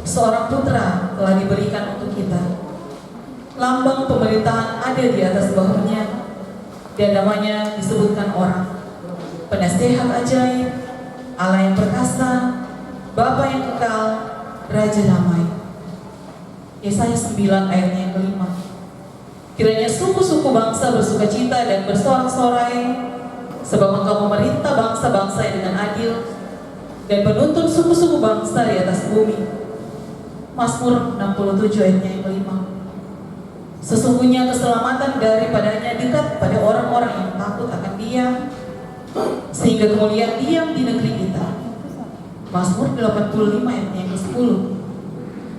seorang putra telah diberikan untuk kita. Lambang pemerintahan ada di atas bahunya, dan namanya disebutkan orang, Penasehat ajaib, Allah yang perkasa, Bapa yang kekal, Raja damai. Yesaya 9 ayatnya yang kelima. Kiranya suku-suku bangsa bersukacita dan bersorak-sorai, sebab Engkau memerintah bangsa-bangsa dengan adil dan menuntun suku-suku bangsa di atas bumi. Mazmur 67 ayatnya yang kelima. Sesungguhnya keselamatan daripadanya dekat pada orang-orang yang takut akan Dia, sehingga kemuliaan diam di negeri kita. Mazmur 85 ayatnya yang ke-10.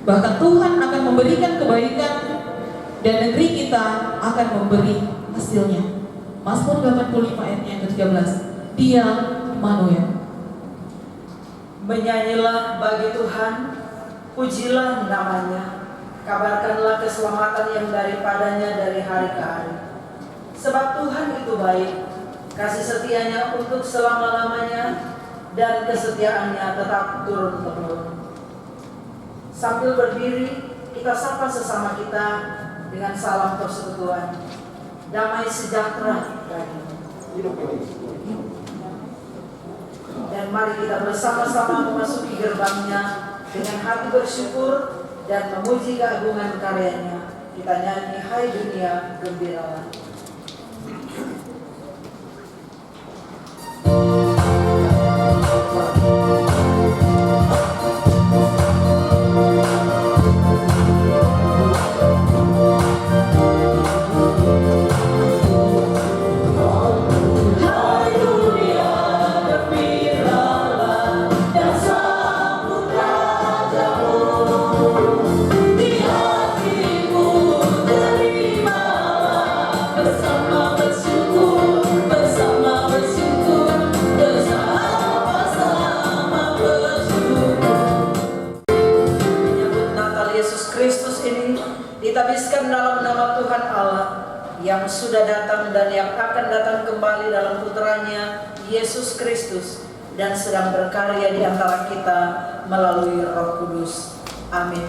Bahkan Tuhan akan memberikan kebaikan dan negeri kita akan memberi hasilnya. Mazmur 85 ayatnya yang ke-13. Dia Immanuel. Menyanyilah bagi Tuhan, pujilah namanya. Kabarkanlah keselamatan yang daripadanya dari hari ke hari. Sebab Tuhan itu baik, kasih setianya untuk selama-lamanya, dan kesetiaannya tetap turun-temurun. Sambil berdiri, kita sapa sesama kita dengan salam persekutuan. Damai sejahtera bagimu. Dan mari kita bersama-sama memasuki gerbangnya dengan hati bersyukur dan memuji keagungan karyanya. Kita nyanyi, hai dunia, gembiralah. Ditabiskan dalam nama Tuhan Allah yang sudah datang dan yang akan datang kembali dalam putranya Yesus Kristus dan sedang berkarya di antara kita melalui Roh Kudus. Amin.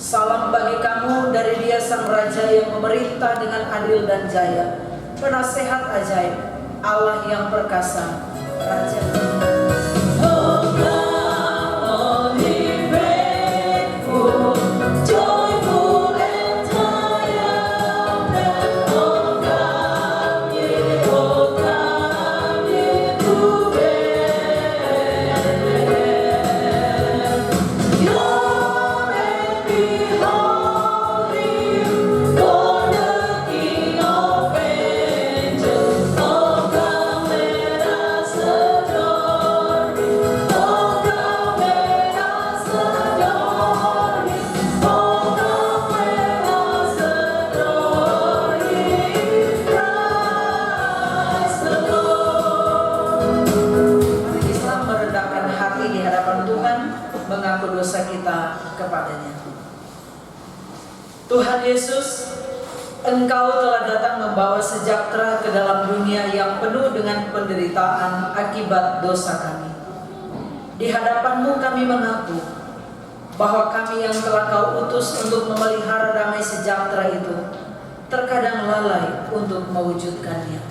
Salam bagi kamu dari Dia Sang Raja yang memerintah dengan adil dan jaya, Penasehat ajaib, Allah yang perkasa, Raja. Tuhan Yesus, Engkau telah datang membawa sejahtera ke dalam dunia yang penuh dengan penderitaan akibat dosa kami. Di hadapan-Mu kami mengaku bahwa kami yang telah Kau utus untuk memelihara damai sejahtera itu terkadang lalai untuk mewujudkannya.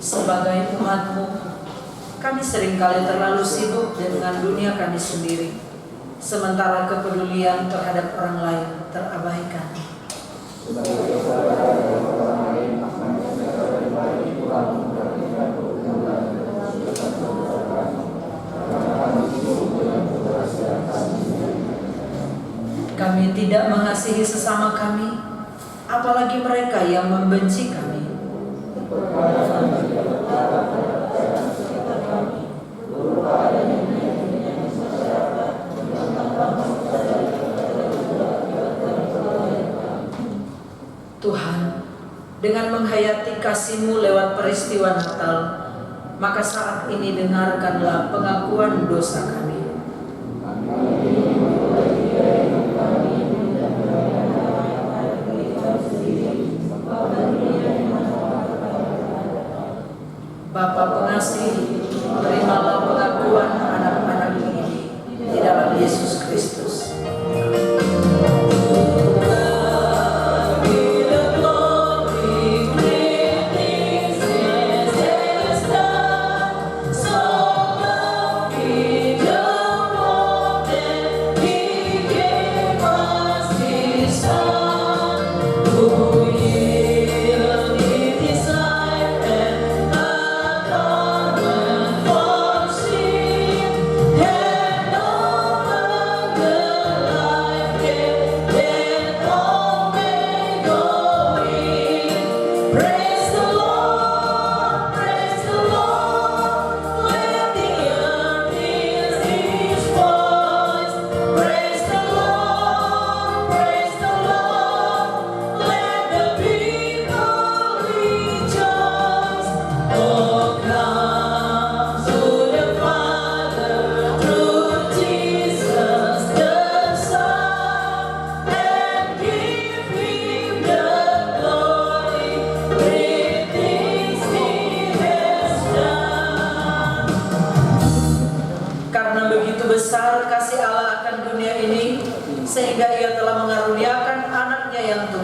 Sebagai umat-Mu, kami seringkali terlalu sibuk dengan dunia kami sendiri, sementara kepedulian terhadap orang lain terabaikan. Kami tidak mengasihi sesama kami, apalagi mereka yang membenci kami. Tuhan, dengan menghayati kasih-Mu lewat peristiwa Natal, maka saat ini dengarkanlah pengakuan dosa kami.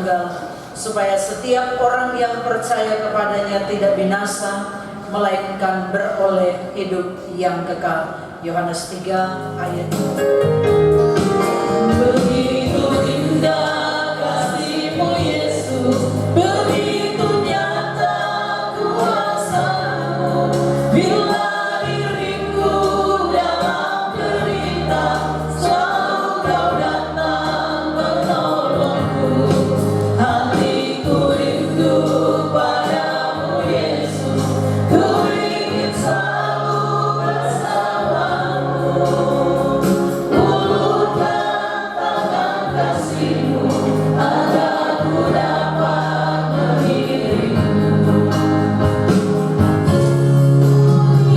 tunggal, supaya setiap orang yang percaya kepadanya tidak binasa, melainkan beroleh hidup yang kekal. Yohanes 3 ayat 2. Begitu indah kasih-Mu Yesus, begitu nyata kuasa-Mu. Bila diriku dalam derita, selalu Kau datang menolongku. Hatiku rindu padamu Yesus, ku ingin selalu bersamamu. Ulurkan tangan kasih-Mu agar ku dapat mengiringmu.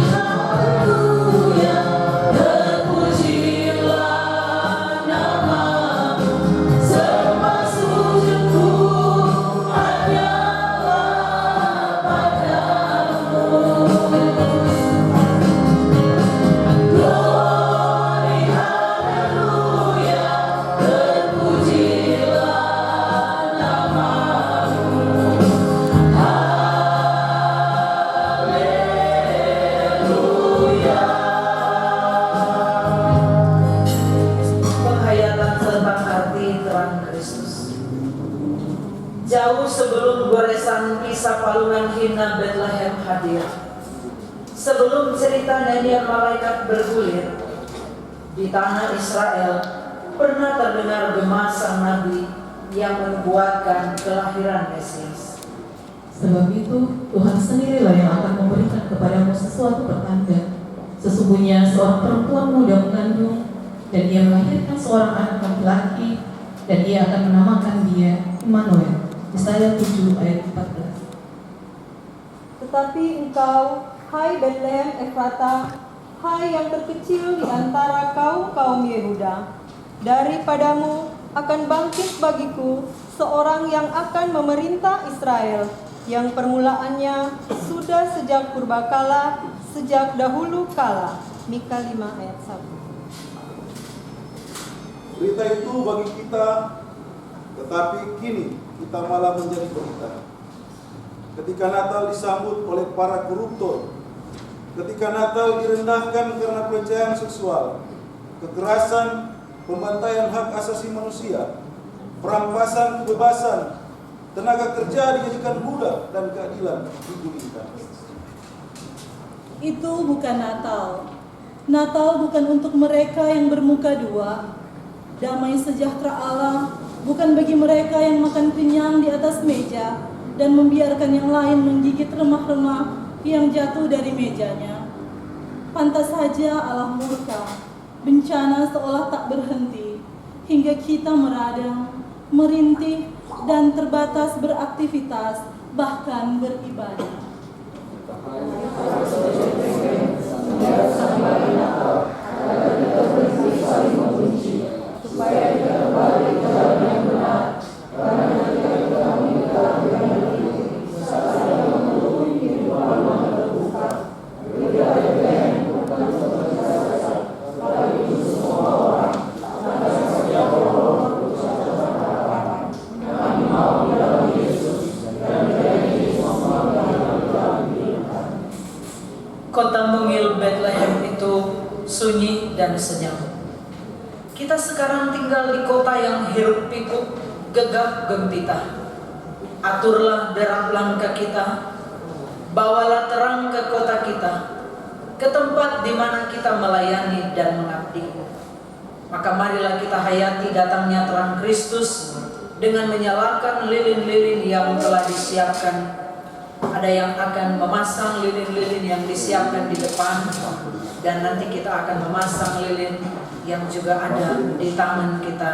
Haleluya, terpujilah nama-Mu, semua sujudku hanyalah padamu. Glory, haleluya, terpujilah nama-Mu. Haleluya. Penghayatan tentang arti terang Kristus. Jauh sebelum goresan kisah palunan hina Bethlehem hadir, sebelum cerita nyanyian malaikat bergulir, di tanah Israel pernah terdengar gema sang nabi yang membuatkan kelahiran Mesias. Sebab itu Tuhan sendirilah yang akan memberikan kepadamu sesuatu pertanda. Sesungguhnya seorang perempuan muda mengandung, dan ia melahirkan seorang anak laki-laki, dan ia akan menamakan dia Immanuel. Yesaya 7 ayat 14. Tetapi engkau, hai Bethlehem Efrata, hai yang terkecil di antara kaum-kaum Yehuda, daripadamu akan bangkit bagiku seorang yang akan memerintah Israel, yang permulaannya sudah sejak purbakala, sejak dahulu kala. Mika 5 ayat 1. Berita itu bagi kita, tetapi kini kita malah menjadi berita. Ketika Natal disambut oleh para koruptor, ketika Natal direndahkan karena pelecehan seksual, kekerasan, pembantaian hak asasi manusia, perampasan kebebasan, tenaga kerja dijadikan budak, dan keadilan digulingkan. Itu bukan Natal. Natal bukan untuk mereka yang bermuka dua. Damai sejahtera Allah bukan bagi mereka yang makan kenyang di atas meja dan membiarkan yang lain menggigit remah-remah yang jatuh dari mejanya. Pantas saja Allah murka, bencana seolah tak berhenti, hingga kita meradang, merintih, dan terbatas beraktivitas, bahkan beribadah. Kota mungil Bethlehem itu sunyi dan senyap. Kita sekarang tinggal di kota yang hiruk pikuk, gegap gempita. Aturlah derap langkah kita, bawalah terang ke kota kita, ke tempat di mana kita melayani dan mengabdi. Maka marilah kita hayati datangnya terang Kristus dengan menyalakan lilin-lilin yang telah disiapkan. Ada yang akan memasang lilin-lilin yang disiapkan di depan, dan nanti kita akan memasang lilin yang juga ada di tangan kita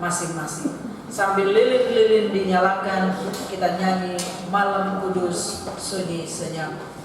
masing-masing. Sambil lilin-lilin dinyalakan, kita nyanyi Malam Kudus Sunyi Senyap.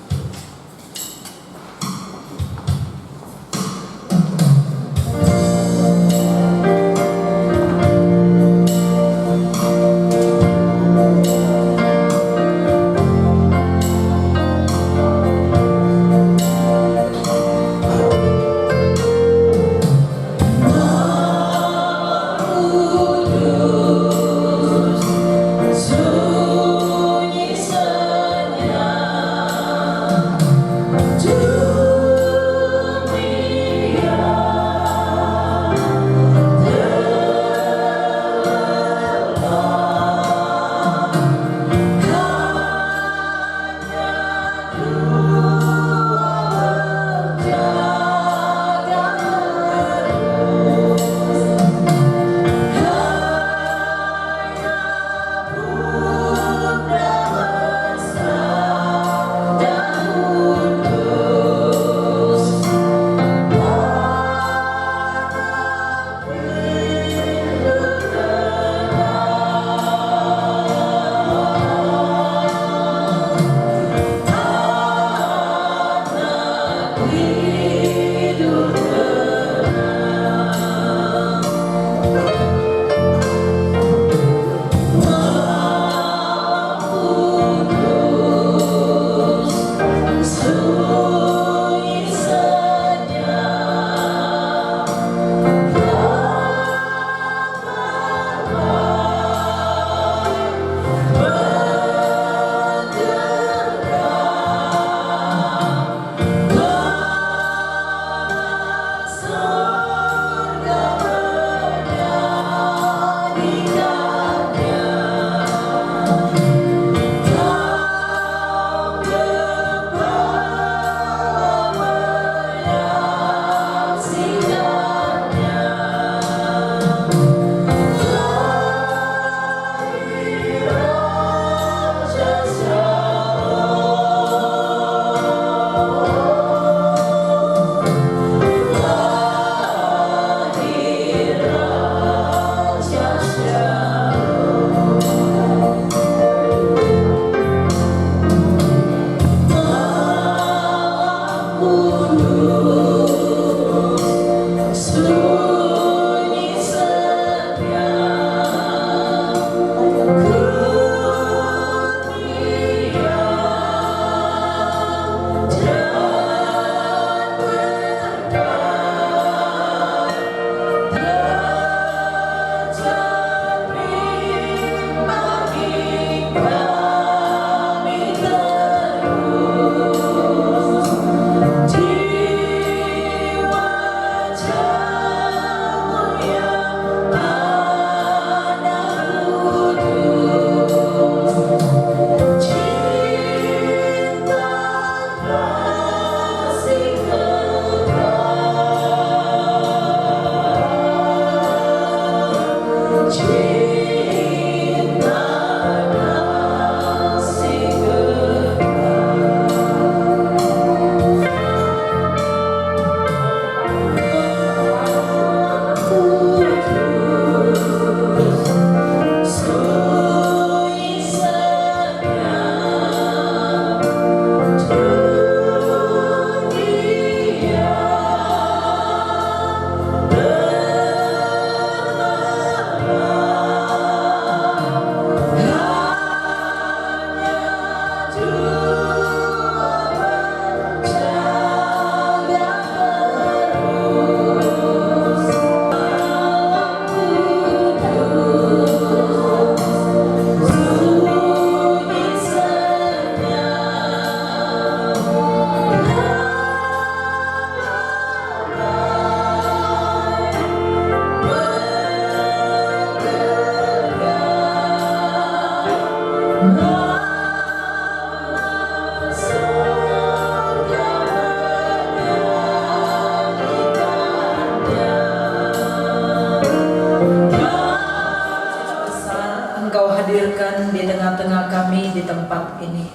Engkau hadirkan di tengah-tengah kami di tempat ini,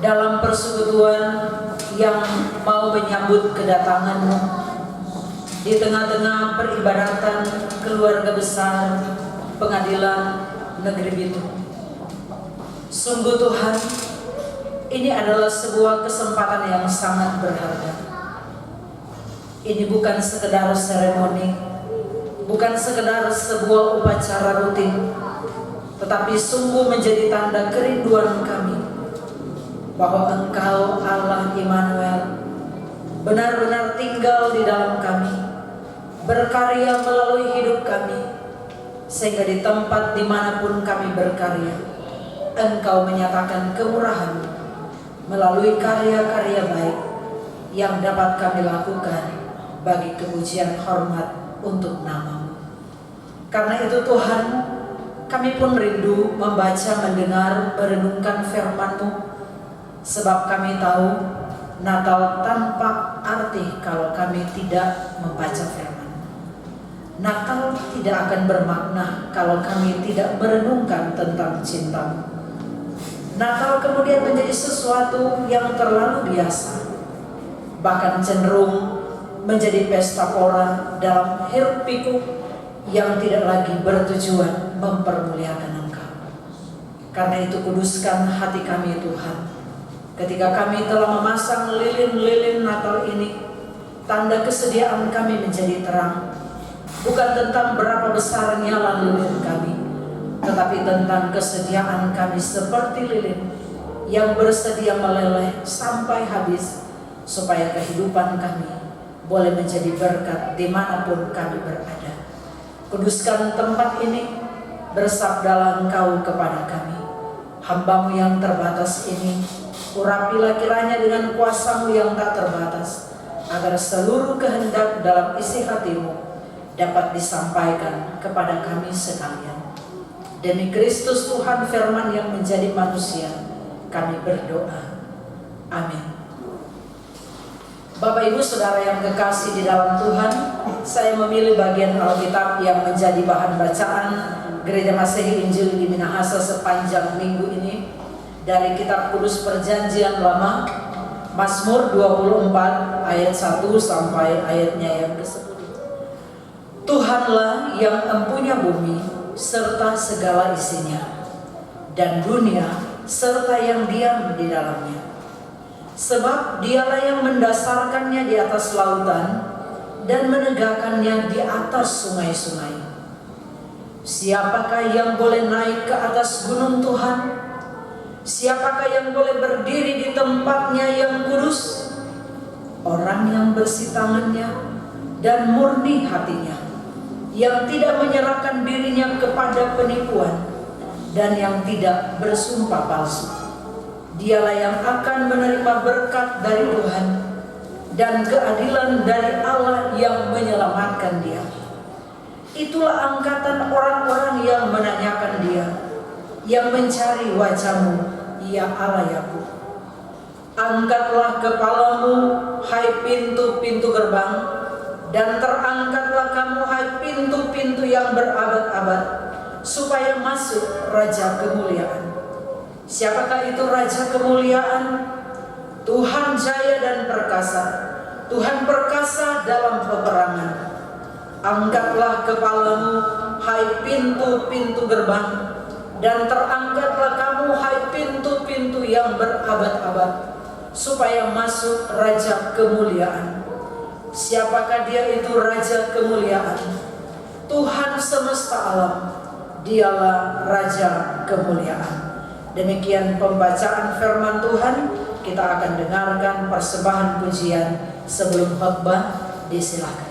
dalam persekutuan yang mau menyambut kedatangan-Mu, di tengah-tengah peribadatan keluarga besar Pengadilan Negeri Bitung. Sungguh Tuhan, ini adalah sebuah kesempatan yang sangat berharga. Ini bukan sekedar seremoni, bukan sekedar sebuah upacara rutin, tetapi sungguh menjadi tanda kerinduan kami bahwa Engkau Allah Immanuel benar-benar tinggal di dalam kami, berkarya melalui hidup kami, sehingga di tempat dimanapun kami berkarya, Engkau menyatakan kemurahan melalui karya-karya baik yang dapat kami lakukan bagi kepujian hormat untuk nama-Mu. Karena itu Tuhan, kami pun rindu membaca, mendengar, merenungkan firman-Mu, sebab kami tahu Natal tanpa arti kalau kami tidak membaca firman. Natal tidak akan bermakna kalau kami tidak merenungkan tentang cinta-Mu. Natal kemudian menjadi sesuatu yang terlalu biasa, bahkan cenderung menjadi pesta pora dalam hiruk pikuk yang tidak lagi bertujuan mempermuliakan Engkau. Karena itu kuduskan hati kami Tuhan, ketika kami telah memasang lilin-lilin Natal ini, tanda kesediaan kami menjadi terang, bukan tentang berapa besar nyala lilin kami, tetapi tentang kesediaan kami seperti lilin yang bersedia meleleh sampai habis, supaya kehidupan kami boleh menjadi berkat dimanapun kami berada. Kuduskan tempat ini, bersabdalah Engkau kepada kami, hamba-Mu yang terbatas ini, urapilah kiranya dengan kuasa-Mu yang tak terbatas, agar seluruh kehendak dalam isi hati-Mu dapat disampaikan kepada kami sekalian. Demi Kristus Tuhan firman yang menjadi manusia, kami berdoa. Amin. Bapak Ibu Saudara yang kekasih di dalam Tuhan, saya memilih bagian Alkitab yang menjadi bahan bacaan Gereja Masehi Injil di Minahasa sepanjang minggu ini dari Kitab Kudus Perjanjian Lama, Mazmur 24 ayat 1 sampai ayatnya yang ke-10. Tuhanlah yang empunya bumi serta segala isinya, dan dunia serta yang diam di dalamnya. Sebab Dialah yang mendasarkannya di atas lautan dan menegakkannya di atas sungai-sungai. Siapakah yang boleh naik ke atas gunung Tuhan? Siapakah yang boleh berdiri di tempatnya yang kudus? Orang yang bersih tangannya dan murni hatinya, yang tidak menyerahkan dirinya kepada penipuan dan yang tidak bersumpah palsu. Dialah yang akan menerima berkat dari Tuhan dan keadilan dari Allah yang menyelamatkan dia. Itulah angkatan orang-orang yang menanyakan dia, yang mencari wajah-Mu, ya Allah Yakub. Angkatlah kepalamu, hai pintu-pintu gerbang, dan terangkatlah kamu, hai pintu-pintu yang berabad-abad, supaya masuk Raja Kemuliaan. Siapakah itu Raja Kemuliaan? Tuhan jaya dan perkasa, Tuhan perkasa dalam peperangan. Angkatlah kepalamu, hai pintu-pintu gerbang, dan terangkatlah kamu, hai pintu-pintu yang berabad-abad, supaya masuk Raja Kemuliaan. Siapakah dia itu Raja Kemuliaan? Tuhan semesta alam, Dialah Raja Kemuliaan. Demikian pembacaan firman Tuhan. Kita akan dengarkan persembahan pujian sebelum khotbah. Disilakan.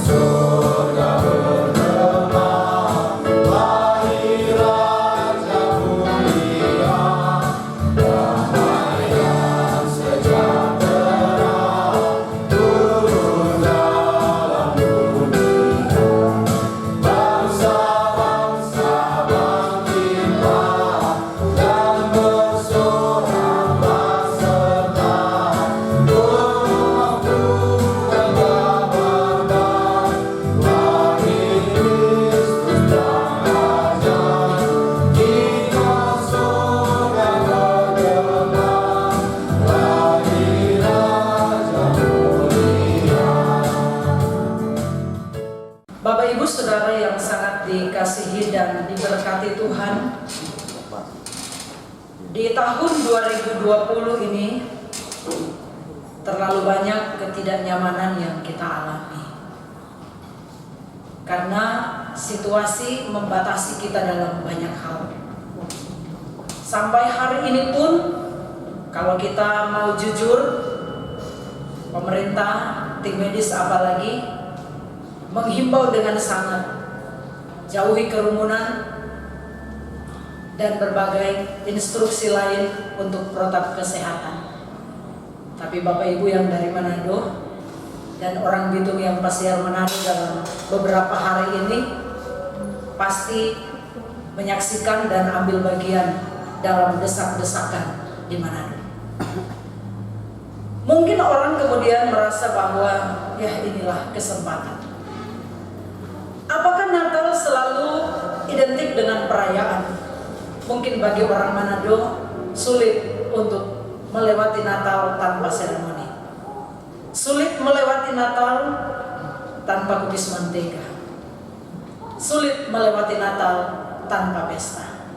Oh yang sangat dikasihi dan diberkati Tuhan, di tahun 2020 ini terlalu banyak ketidaknyamanan yang kita alami. Karena situasi membatasi kita dalam banyak hal. Sampai hari ini pun, kalau kita mau jujur, pemerintah, tim medis apalagi, menghimbau dengan sangat jauhi kerumunan dan berbagai instruksi lain untuk protap kesehatan. Tapi Bapak Ibu yang dari Manado dan orang Bitung yang Pasiar Manado dalam beberapa hari ini pasti menyaksikan dan ambil bagian dalam desak-desakan di Manado. Mungkin orang kemudian merasa bahwa ya inilah kesempatan. Apakah Natal selalu identik dengan perayaan? Mungkin bagi orang Manado sulit untuk melewati Natal tanpa seremoni. Sulit melewati Natal tanpa kubis mentega. Sulit melewati Natal tanpa pesta.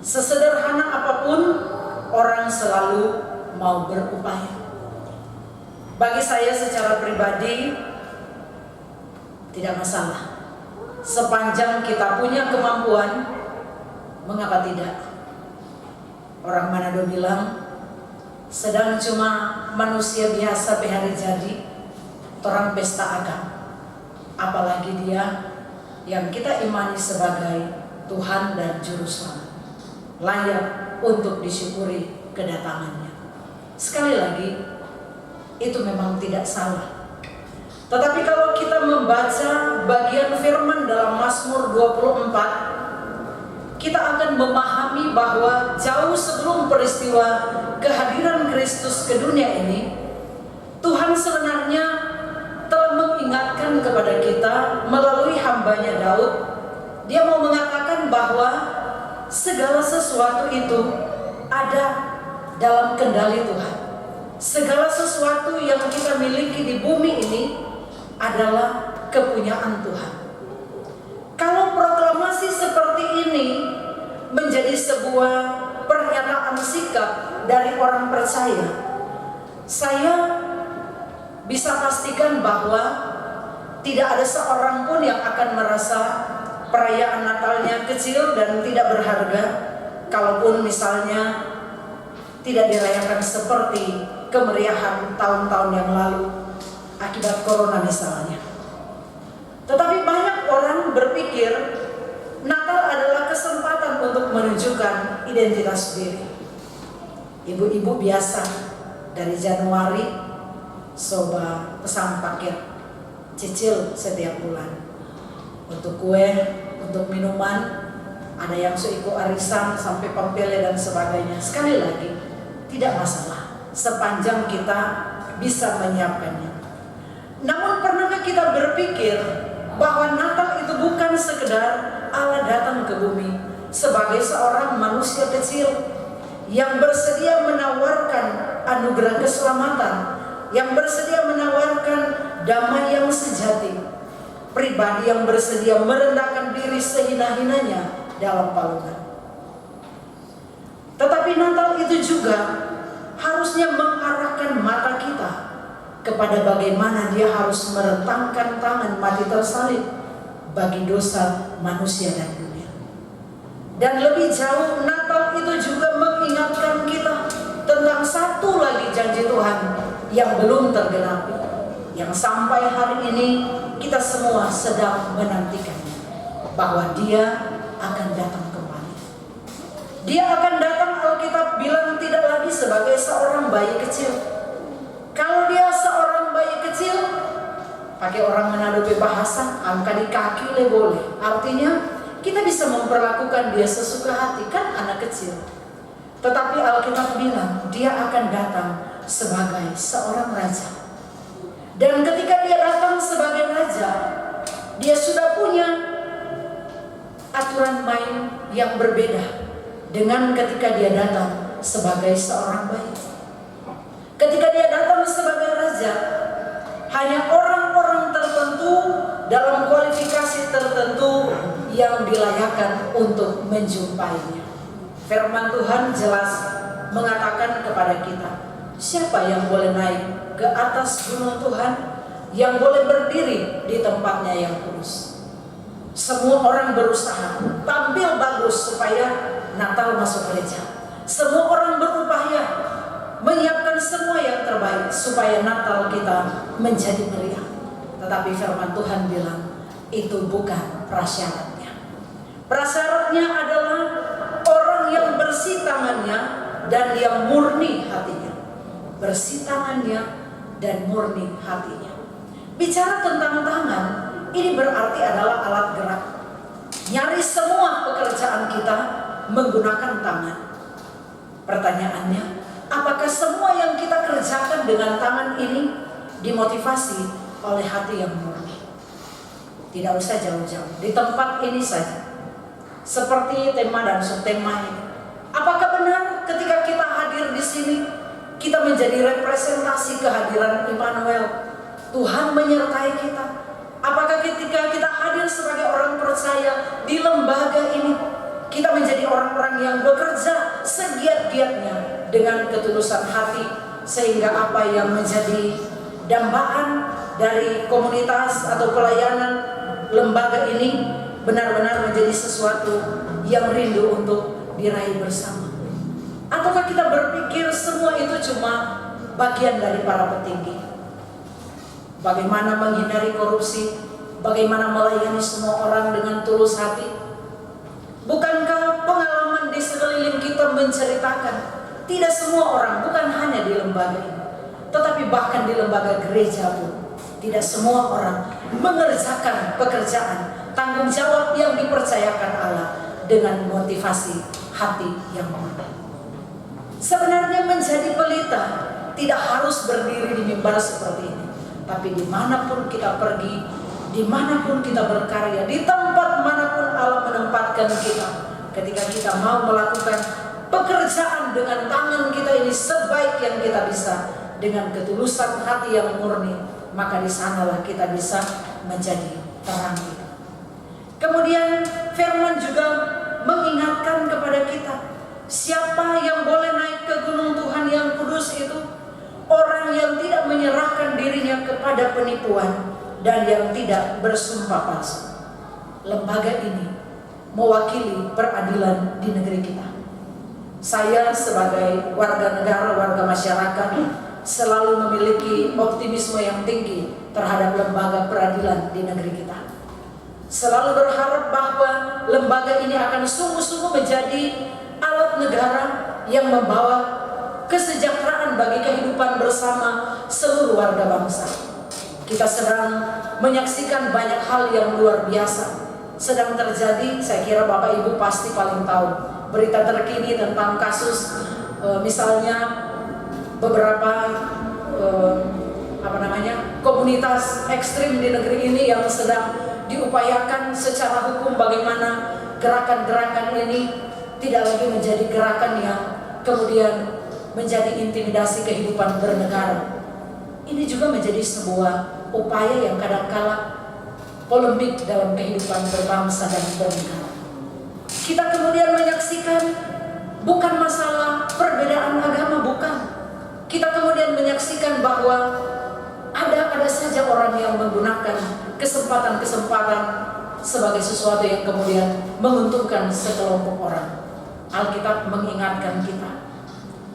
Sesederhana apapun, orang selalu mau berupaya. Bagi saya secara pribadi tidak masalah. Sepanjang kita punya kemampuan, mengapa tidak? Orang Manado bilang, sedang cuma manusia biasa hari jadi, orang pesta akan. Apalagi dia yang kita imani sebagai Tuhan dan Juru Selamat, layak untuk disyukuri kedatangannya. Sekali lagi, itu memang tidak salah. Tetapi kalau kita membaca bagian firman dalam Mazmur 24, kita akan memahami bahwa jauh sebelum peristiwa kehadiran Kristus ke dunia ini, Tuhan sebenarnya telah mengingatkan kepada kita melalui hambanya Daud. Dia mau mengatakan bahwa segala sesuatu itu ada dalam kendali Tuhan. Segala sesuatu yang kita miliki di bumi ini adalah kepunyaan Tuhan. Kalau proklamasi seperti ini menjadi sebuah pernyataan sikap dari orang percaya, saya bisa pastikan bahwa tidak ada seorang pun yang akan merasa perayaan Natalnya kecil dan tidak berharga, kalaupun misalnya tidak dirayakan seperti kemeriahan tahun-tahun yang lalu akibat corona misalnya. Tetapi banyak orang berpikir Natal adalah kesempatan untuk menunjukkan identitas diri. Ibu-ibu biasa dari Januari coba pesan paket cicil setiap bulan untuk kue, untuk minuman, ada yang seiku arisan sampai pampele dan sebagainya. Sekali lagi, tidak masalah sepanjang kita bisa menyiapkannya. Namun pernahkah kita berpikir bahwa Natal itu bukan sekedar Allah datang ke bumi sebagai seorang manusia kecil yang bersedia menawarkan anugerah keselamatan, yang bersedia menawarkan damai yang sejati, pribadi yang bersedia merendahkan diri sehina-hinanya dalam palungan. Tetapi Natal itu juga harusnya mengarahkan mata kita kepada bagaimana dia harus merentangkan tangan mati tersalib bagi dosa manusia dan dunia. Dan lebih jauh, Natal itu juga mengingatkan kita tentang satu lagi janji Tuhan yang belum tergenapi, yang sampai hari ini kita semua sedang menantikannya, bahwa dia akan datang kembali. Dia akan datang, Alkitab bilang, tidak lagi sebagai seorang bayi kecil. Kalau dia seorang bayi kecil, pakai orang Manado bahasa, angka di kaki le boleh. Artinya kita bisa memperlakukan dia sesuka hati, kan anak kecil. Tetapi Alkitab bilang dia akan datang sebagai seorang raja. Dan ketika dia datang sebagai raja, dia sudah punya aturan main yang berbeda dengan ketika dia datang sebagai seorang bayi. Ketika dia datang sebagai raja, hanya orang-orang tertentu dalam kualifikasi tertentu yang dilayakan untuk menjumpainya. Firman Tuhan jelas mengatakan kepada kita, siapa yang boleh naik ke atas gunung Tuhan, yang boleh berdiri di tempatnya yang kudus. Semua orang berusaha tampil bagus supaya Natal masuk gereja. Semua orang berupaya menyiapkan semua yang terbaik supaya Natal kita menjadi meriah. Tetapi firman Tuhan bilang, itu bukan prasyaratnya. Prasyaratnya adalah orang yang bersih tangannya dan yang murni hatinya. Bersih tangannya dan murni hatinya. Bicara tentang tangan, ini berarti adalah alat gerak. Nyaris semua pekerjaan kita menggunakan tangan. Pertanyaannya, apakah semua yang kita kerjakan dengan tangan ini dimotivasi oleh hati yang murni? Tidak usah jauh-jauh, di tempat ini saja. Seperti tema dan subtema ini. Apakah benar ketika kita hadir di sini, kita menjadi representasi kehadiran Immanuel? Tuhan menyertai kita. Apakah ketika kita hadir sebagai orang percaya di lembaga ini, kita menjadi orang-orang yang bekerja segiat-giatnya dengan ketulusan hati, sehingga apa yang menjadi dambaan dari komunitas atau pelayanan lembaga ini benar-benar menjadi sesuatu yang rindu untuk diraih bersama? Ataukah kita berpikir semua itu cuma bagian dari para petinggi? Bagaimana menghindari korupsi, bagaimana melayani semua orang dengan tulus hati? Bukankah pengalaman di sekeliling kita menceritakan tidak semua orang, bukan hanya di lembaga ini, tetapi bahkan di lembaga gereja pun, tidak semua orang mengerjakan pekerjaan tanggung jawab yang dipercayakan Allah dengan motivasi hati yang murni. Sebenarnya menjadi pelita tidak harus berdiri di mimbar seperti ini, tapi dimanapun kita pergi, dimanapun kita berkarya, di tempat manapun Allah menempatkan kita, ketika kita mau melakukan pekerjaan dengan tangan kita ini sebaik yang kita bisa, dengan ketulusan hati yang murni, maka di sanalah kita bisa menjadi terang kita. Kemudian firman juga mengingatkan kepada kita, siapa yang boleh naik ke gunung Tuhan yang kudus itu? Orang yang tidak menyerahkan dirinya kepada penipuan dan yang tidak bersumpah palsu. Lembaga ini mewakili peradilan di negeri kita. Saya sebagai warga negara, warga masyarakat, selalu memiliki optimisme yang tinggi terhadap lembaga peradilan di negeri kita. Selalu berharap bahwa lembaga ini akan sungguh-sungguh menjadi alat negara yang membawa kesejahteraan bagi kehidupan bersama seluruh warga bangsa. Kita sedang menyaksikan banyak hal yang luar biasa sedang terjadi. Saya kira Bapak Ibu pasti paling tahu berita terkini tentang kasus misalnya beberapa komunitas ekstrim di negeri ini yang sedang diupayakan secara hukum bagaimana gerakan-gerakan ini tidak lagi menjadi gerakan yang kemudian menjadi intimidasi kehidupan bernegara. Ini juga menjadi sebuah upaya yang kadang-kala polemik dalam kehidupan berbangsa dan bernegara. Kita kemudian menyaksikan bukan masalah perbedaan agama, bukan. Kita kemudian menyaksikan bahwa ada saja orang yang menggunakan kesempatan-kesempatan sebagai sesuatu yang kemudian menguntungkan sekelompok orang. Alkitab mengingatkan kita,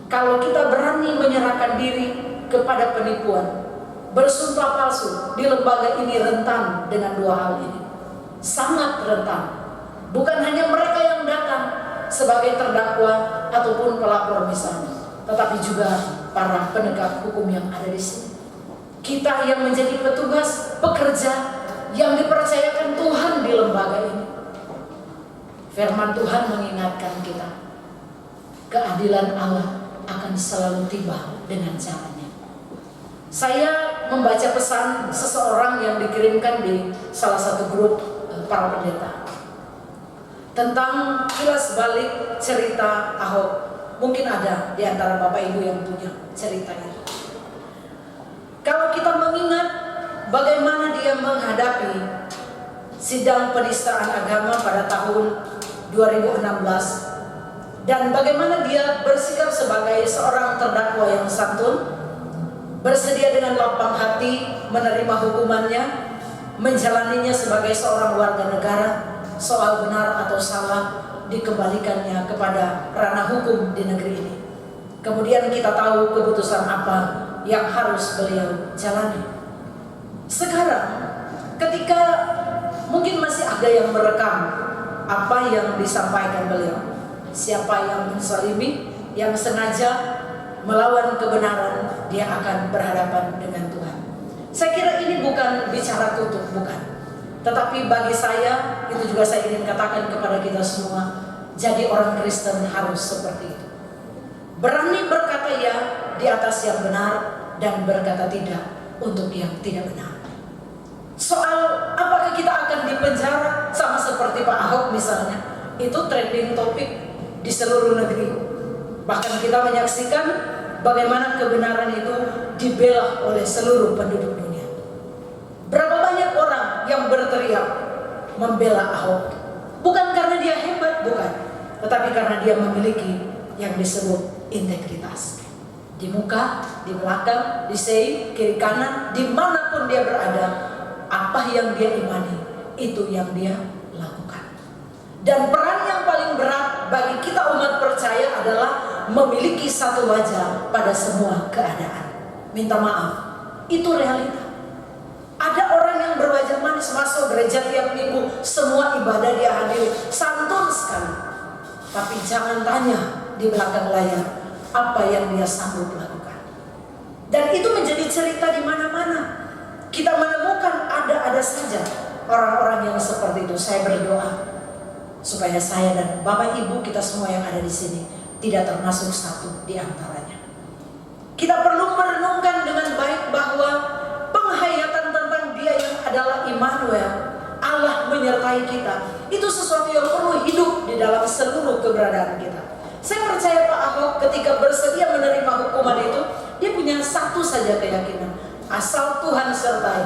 kalau kita berani menyerahkan diri kepada penipuan, bersumpah palsu, di lembaga ini rentan dengan dua hal ini. Sangat rentan. Bukan hanya mereka yang datang sebagai terdakwa ataupun pelapor misalnya, tetapi juga para penegak hukum yang ada di sini. Kita yang menjadi petugas, pekerja yang dipercayakan Tuhan di lembaga ini. Firman Tuhan mengingatkan kita, keadilan Allah akan selalu tiba dengan caranya. Saya membaca pesan seseorang yang dikirimkan di salah satu grup para pendeta tentang kilas balik cerita Ahok. Mungkin ada di antara Bapak Ibu yang punya ceritanya. Kalau kita mengingat bagaimana dia menghadapi sidang penistaan agama pada tahun 2016, dan bagaimana dia bersikap sebagai seorang terdakwa yang santun, bersedia dengan lapang hati menerima hukumannya, menjalaninya sebagai seorang warga negara. Soal benar atau salah dikembalikannya kepada ranah hukum di negeri ini. Kemudian kita tahu keputusan apa yang harus beliau jalani. Sekarang ketika mungkin masih ada yang merekam apa yang disampaikan beliau, siapa yang menzalimi, yang sengaja melawan kebenaran, dia akan berhadapan dengan Tuhan. Saya kira ini bukan bicara tutup, bukan. Tetapi bagi saya, itu juga saya ingin katakan kepada kita semua, jadi orang Kristen harus seperti itu. Berani berkata ya di atas yang benar, dan berkata tidak untuk yang tidak benar. Soal apakah kita akan dipenjara sama seperti Pak Ahok misalnya, itu trending topik di seluruh negeri. Bahkan kita menyaksikan bagaimana kebenaran itu dibela oleh seluruh penduduk dunia. Berapa banyak orang yang berteriak membela Ahok, bukan karena dia hebat, bukan, tetapi karena dia memiliki yang disebut integritas. Di muka, di belakang, di samping, kiri kanan, dimanapun dia berada, apa yang dia imani, itu yang dia lakukan. Dan peran yang paling berat bagi kita umat percaya adalah memiliki satu wajah pada semua keadaan. Minta maaf, itu realita. Ada orang yang berwajah manis masuk gereja tiap minggu, semua ibadah dia hadiri, santun sekali. Tapi jangan tanya di belakang layar apa yang dia sanggup lakukan. Dan itu menjadi cerita di mana-mana. Kita menemukan ada saja orang-orang yang seperti itu. Saya berdoa supaya saya dan Bapak Ibu kita semua yang ada di sini tidak termasuk satu di antaranya. Kita perlu merenungkan dengan baik bahwa penghayatan tentang Dia yang adalah Immanuel, Allah menyertai kita, itu sesuatu yang perlu hidup di dalam seluruh keberadaan kita. Saya percaya Pak Ahok ketika bersedia menerima hukuman itu, dia punya satu saja keyakinan: asal Tuhan sertai,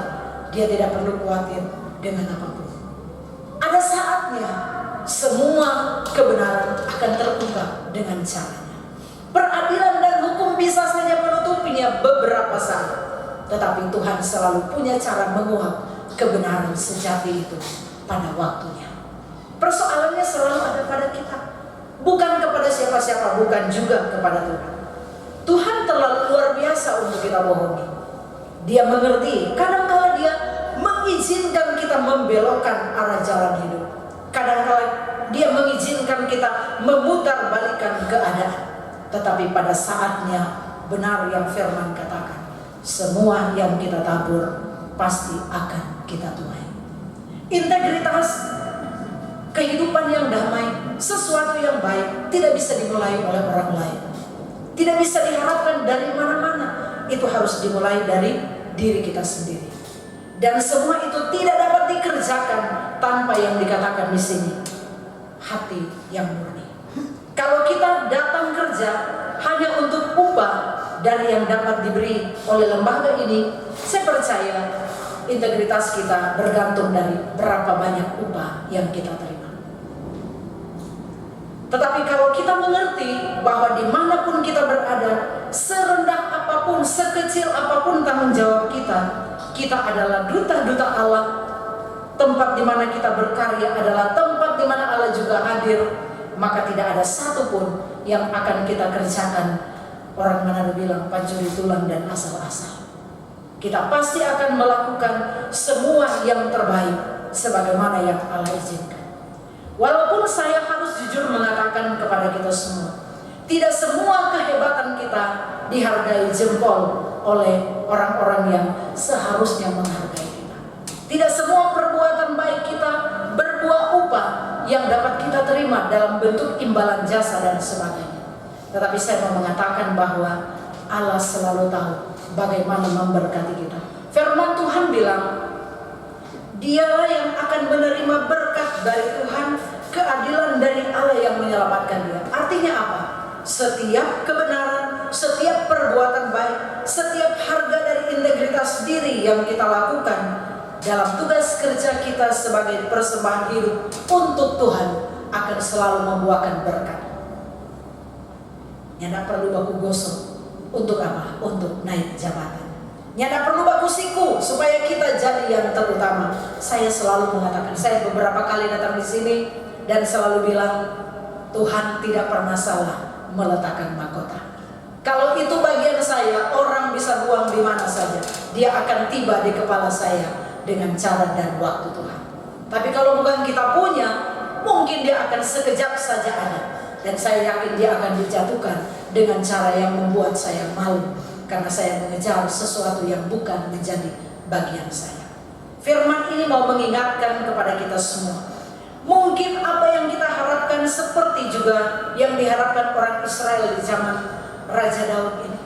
dia tidak perlu khawatir dengan apapun. Ada saatnya semua kebenaran akan terungkap dengan caranya. Peradilan dan hukum bisa saja menutupinya beberapa saat, tetapi Tuhan selalu punya cara menguak kebenaran sejati itu pada waktunya. Persoalannya selalu ada pada kita, bukan kepada siapa-siapa, bukan juga kepada Tuhan. Tuhan terlalu luar biasa untuk kita bohongi. Dia mengerti, kadang-kala dia mengizinkan kita membelokkan arah jalan hidup. Kadang-kala dia mengizinkan kita memutarbalikkan keadaan. Tetapi pada saatnya, benar yang firman katakan, semua yang kita tabur pasti akan kita tuai. Integritas, kehidupan yang damai, sesuatu yang baik tidak bisa dimulai oleh orang lain. Tidak bisa diharapkan dari mana-mana. Itu harus dimulai dari diri kita sendiri. Dan semua itu tidak dapat dikerjakan tanpa yang dikatakan di sini, hati yang murni. Kalau kita datang kerja hanya untuk upah dari yang dapat diberi oleh lembaga ini, saya percaya integritas kita bergantung dari berapa banyak upah yang kita terima. Tetapi kalau kita mengerti bahwa dimanapun kita berada, serendah apapun, sekecil apapun tanggung jawab kita, kita adalah duta-duta Allah. Tempat di mana kita berkarya adalah tempat di mana Allah juga hadir. Maka tidak ada satupun yang akan kita kerjakan, orang Manado bilang, pancuri tulang dan asal-asal. Kita pasti akan melakukan semua yang terbaik sebagaimana yang Allah izinkan. Walaupun saya harus jujur mengatakan kepada kita semua, tidak semua kehebatan kita dihargai jempol oleh orang-orang yang seharusnya menghargai kita. Tidak semua perbuatan baik kita berbuah upah yang dapat kita terima dalam bentuk imbalan jasa dan sebagainya. Tetapi saya mau mengatakan bahwa Allah selalu tahu bagaimana memberkati kita. Firman Tuhan bilang, Dialah yang akan menerima berkat dari Tuhan, keadilan dari Allah yang menyelamatkan dia. Artinya apa? Setiap kebenaran, setiap perbuatan baik, setiap harga dari integritas diri yang kita lakukan, dalam tugas kerja kita sebagai persembahan hidup untuk Tuhan akan selalu membuahkan berkat. Nyanda perlu baku gosok. Untuk apa? Untuk naik jabatan. Nyanda perlu baku siku supaya kita jadi yang terutama. Saya selalu mengatakan, saya beberapa kali datang di sini dan selalu bilang, Tuhan tidak pernah salah meletakkan mahkota. Kalau itu bagian saya, orang bisa buang di mana saja. Dia akan tiba di kepala saya dengan cara dan waktu Tuhan. Tapi kalau bukan kita punya, mungkin dia akan sekejap saja ada. Dan saya yakin dia akan dijatuhkan dengan cara yang membuat saya malu. Karena saya mengejar sesuatu yang bukan menjadi bagian saya. Firman ini mau mengingatkan kepada kita semua. Mungkin apa yang kita harapkan seperti juga yang diharapkan orang Israel di zaman Raja Daud ini.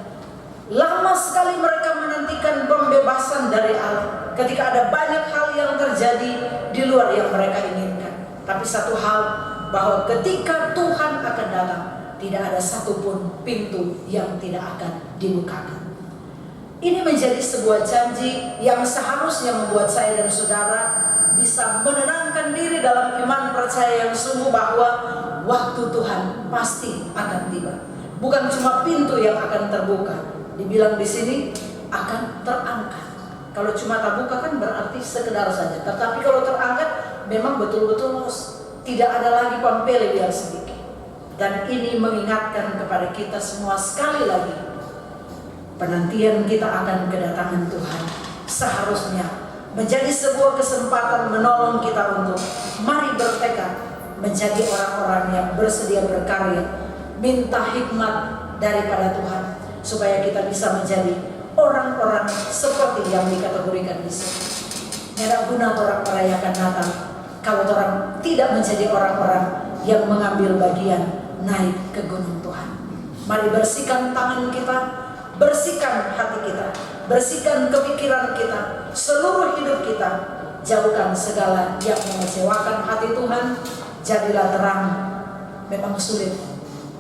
Lama sekali mereka menantikan pembebasan dari Allah. Ketika ada banyak hal yang terjadi di luar yang mereka inginkan. Tapi satu hal, bahwa ketika Tuhan akan datang, tidak ada satupun pintu yang tidak akan dibukakan. Ini menjadi sebuah janji yang seharusnya membuat saya dan saudara bisa menenangkan diri dalam iman percaya yang sungguh bahwa waktu Tuhan pasti akan tiba. Bukan cuma pintu yang akan terbuka, dibilang di sini akan terangkat. Kalau cuma terbuka kan berarti sekedar saja. Tetapi kalau terangkat memang betul-betul tidak ada lagi pampele yang sedikit. Dan ini mengingatkan kepada kita semua sekali lagi, penantian kita akan kedatangan Tuhan seharusnya menjadi sebuah kesempatan menolong kita untuk mari bertekad menjadi orang-orang yang bersedia berkarya, minta hikmat daripada Tuhan supaya kita bisa menjadi orang-orang seperti yang dikategorikan di sini. Tidak guna orang merayakan Natal kalau orang tidak menjadi orang-orang yang mengambil bagian naik ke gunung Tuhan. Mari bersihkan tangan kita, bersihkan hati kita, bersihkan kepikiran kita, seluruh hidup kita. Jauhkan segala yang mengecewakan hati Tuhan. Jadilah terang. Memang sulit.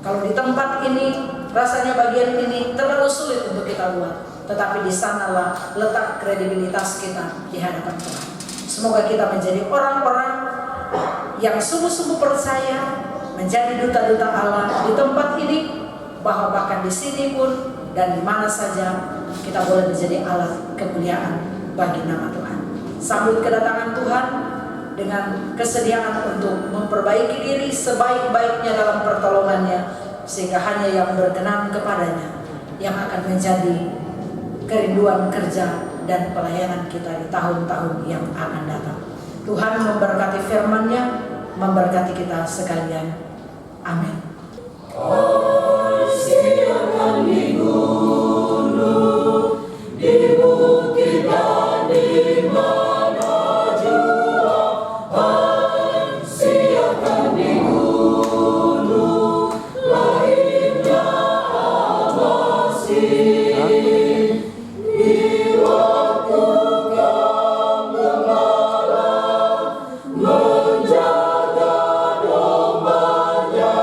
Kalau di tempat ini rasanya bagian ini terlalu sulit untuk kita buat. Tetapi di sanalah letak kredibilitas kita di hadapan Tuhan. Semoga kita menjadi orang-orang yang sungguh-sungguh percaya, menjadi duta-duta Allah di tempat ini, bahwa bahkan di sini pun dan di mana saja kita boleh menjadi alat kemuliaan bagi nama Tuhan. Sambut kedatangan Tuhan dengan kesediaan untuk memperbaiki diri sebaik-baiknya dalam pertolongannya, sehingga hanya yang berkenan kepadanya yang akan menjadi kerinduan kerja dan pelayanan kita di tahun-tahun yang akan datang. Tuhan memberkati firman-Nya, memberkati kita sekalian. Amin. Siapkan di gunung, di bukit dan di mana jua. Siapkan di gunung, lainnya awasi. Di waktu yang gembala menjaga dombanya,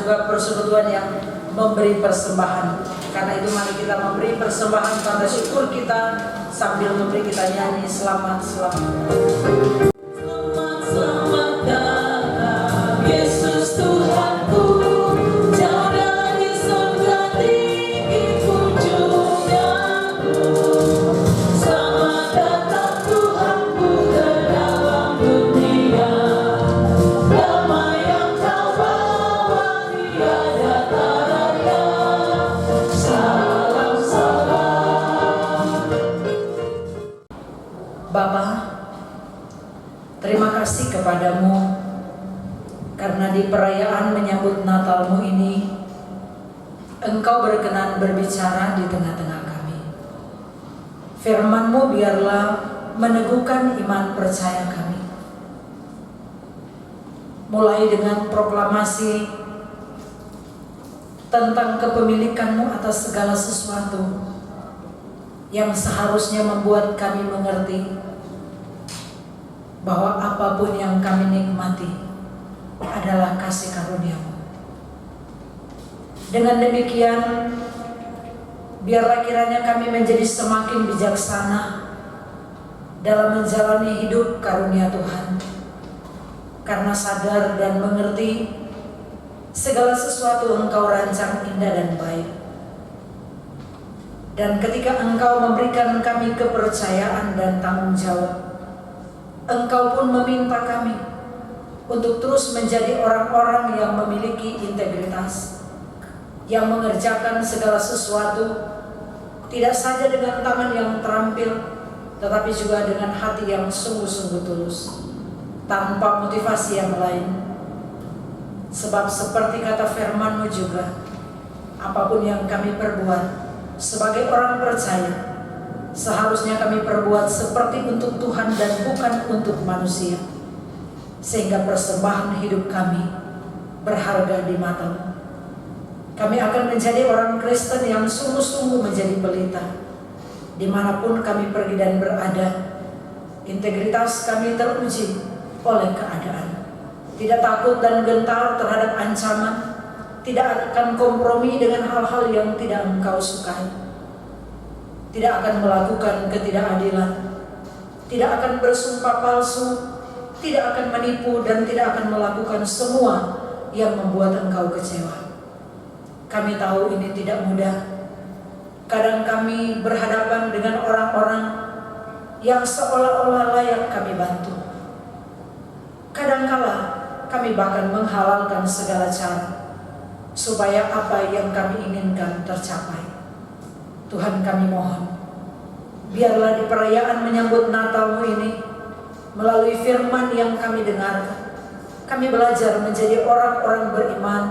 juga persekutuan yang memberi persembahan. Karena itu mari kita memberi persembahan tanda syukur kita sambil memberi kita nyanyi selamat. Selamat datang Yesus Tuhanku, jauh dari surga tinggi kunjungnya. Selamat datang Tuhanku ke dalam dunia, damai yang kau bawa tiada taranya. Salam salam. Bapa, terima kasih kepadamu karena di perayaan menyambut Natalmu ini Engkau berkenan berbicara di tengah-tengah kami. Firman-Mu biarlah meneguhkan iman percaya kami. Mulai dengan proklamasi tentang kepemilikan-Mu atas segala sesuatu yang seharusnya membuat kami mengerti bahwa apapun yang kami nikmati adalah kasih karunia-Mu. Dengan demikian, biarlah kiranya kami menjadi semakin bijaksana dalam menjalani hidup karunia Tuhan, karena sadar dan mengerti segala sesuatu Engkau rancang indah dan baik. Dan ketika Engkau memberikan kami kepercayaan dan tanggung jawab, Engkau pun meminta kami untuk terus menjadi orang-orang yang memiliki integritas, yang mengerjakan segala sesuatu tidak saja dengan tangan yang terampil, tetapi juga dengan hati yang sungguh-sungguh tulus, tanpa motivasi yang lain. Sebab seperti kata firman-Mu juga, apapun yang kami perbuat sebagai orang percaya, seharusnya kami perbuat seperti untuk Tuhan dan bukan untuk manusia, sehingga persembahan hidup kami berharga di mata-Mu. Kami akan menjadi orang Kristen yang sungguh-sungguh menjadi pelita dimanapun kami pergi dan berada. Integritas kami teruji oleh keadaan, tidak takut dan gentar terhadap ancaman, tidak akan kompromi dengan hal-hal yang tidak Engkau sukai, tidak akan melakukan ketidakadilan, tidak akan bersumpah palsu, tidak akan menipu, dan tidak akan melakukan semua yang membuat Engkau kecewa. Kami tahu ini tidak mudah. Kadang kami berhadapan dengan orang-orang yang seolah-olah layak kami bantu. Kadangkala kami bahkan menghalalkan segala cara supaya apa yang kami inginkan tercapai. Tuhan, kami mohon, biarlah di perayaan menyambut Natal-Mu ini, melalui firman yang kami dengarkan, kami belajar menjadi orang-orang beriman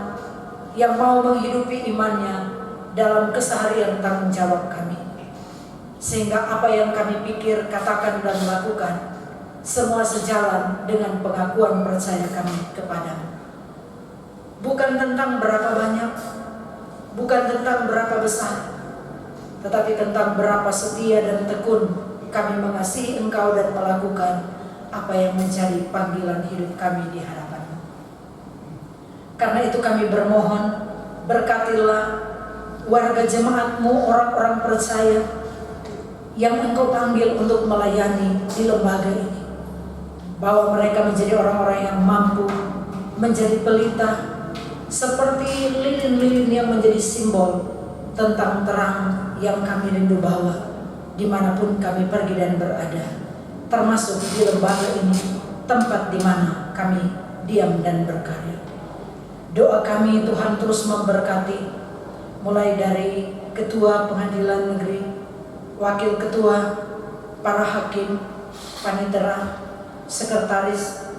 yang mau menghidupi imannya dalam keseharian tanggung jawab kami. Sehingga apa yang kami pikir, katakan, dan lakukan semua sejalan dengan pengakuan percaya kami kepadamu. Bukan tentang berapa banyak, bukan tentang berapa besar, tetapi tentang berapa setia dan tekun kami mengasihi Engkau dan melakukan apa yang menjadi panggilan hidup kami di hadapan-Mu. Karena itu kami bermohon, berkatilah warga jemaat-Mu, orang-orang percaya yang Engkau panggil untuk melayani di lembaga ini. Bahwa mereka menjadi orang-orang yang mampu menjadi pelita, seperti lilin-lilin yang menjadi simbol tentang terang yang kami rindu bawa dimanapun kami pergi dan berada, termasuk di lembaga ini, tempat di mana kami diam dan berkarya. Doa kami, Tuhan, terus memberkati, mulai dari Ketua Pengadilan Negeri, Wakil Ketua, para hakim, panitera, sekretaris,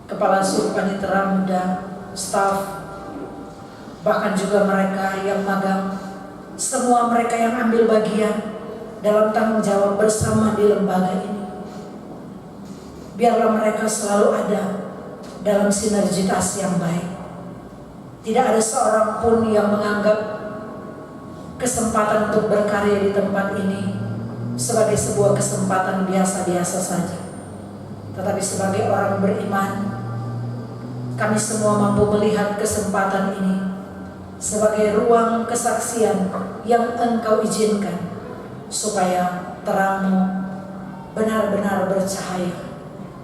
kepala sub panitera muda, staf, bahkan juga mereka yang magang, semua mereka yang ambil bagian dalam tanggung jawab bersama di lembaga ini. Biarlah mereka selalu ada dalam sinergitas yang baik. Tidak ada seorang pun yang menganggap kesempatan untuk berkarya di tempat ini sebagai sebuah kesempatan biasa-biasa saja, tetapi sebagai orang beriman, kami semua mampu melihat kesempatan ini sebagai ruang kesaksian yang Engkau izinkan, supaya terang-Mu benar-benar bercahaya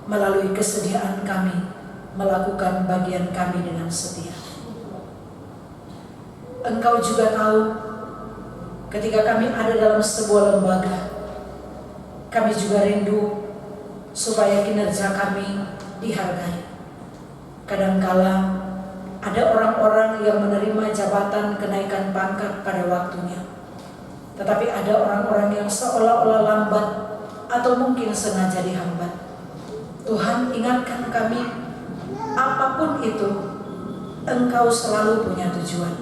melalui kesediaan kami melakukan bagian kami dengan setia. Engkau juga tahu ketika kami ada dalam sebuah lembaga, kami juga rindu supaya kinerja kami dihargai. Kadangkala ada orang-orang yang menerima jabatan kenaikan pangkat pada waktunya, tetapi ada orang-orang yang seolah-olah lambat atau mungkin sengaja dihambat. Tuhan, ingatkan kami, apapun itu, Engkau selalu punya tujuan.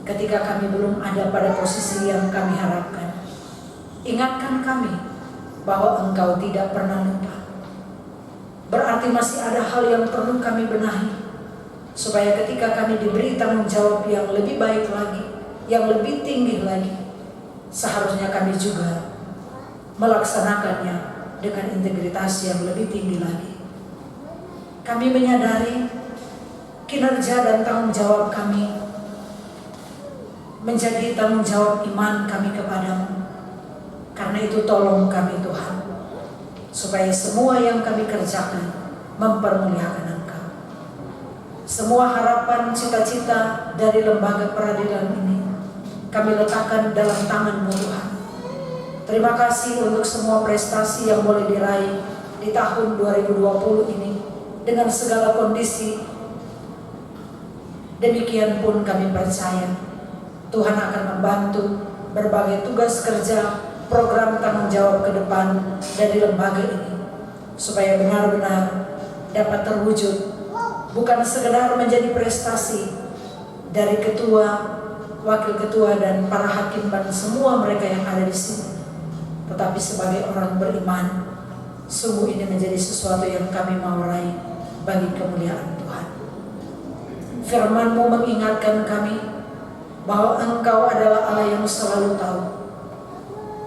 Ketika kami belum ada pada posisi yang kami harapkan, ingatkan kami bahwa Engkau tidak pernah lupa. Berarti masih ada hal yang perlu kami benahi, supaya ketika kami diberi tanggung jawab yang lebih baik lagi, yang lebih tinggi lagi, seharusnya kami juga melaksanakannya dengan integritas yang lebih tinggi lagi. Kami menyadari kinerja dan tanggung jawab kami menjadi tanggung jawab iman kami kepadamu. Karena itu tolong kami Tuhan, supaya semua yang kami kerjakan mempermuliakan Engkau. Semua harapan cita-cita dari lembaga peradilan ini kami letakkan dalam tangan-Mu Tuhan. Terima kasih untuk semua prestasi yang boleh diraih di tahun 2020 ini dengan segala kondisi. Demikian pun kami percaya Tuhan akan membantu berbagai tugas kerja, program tanggung jawab ke depan dari lembaga ini, supaya benar-benar dapat terwujud, bukan sekedar menjadi prestasi dari ketua, wakil ketua, dan para hakim dan semua mereka yang ada di sini, tetapi sebagai orang beriman, sungguh ini menjadi sesuatu yang kami mau raih bagi kemuliaan Tuhan. Firman-Mu mengingatkan kami bahwa Engkau adalah Allah yang selalu tahu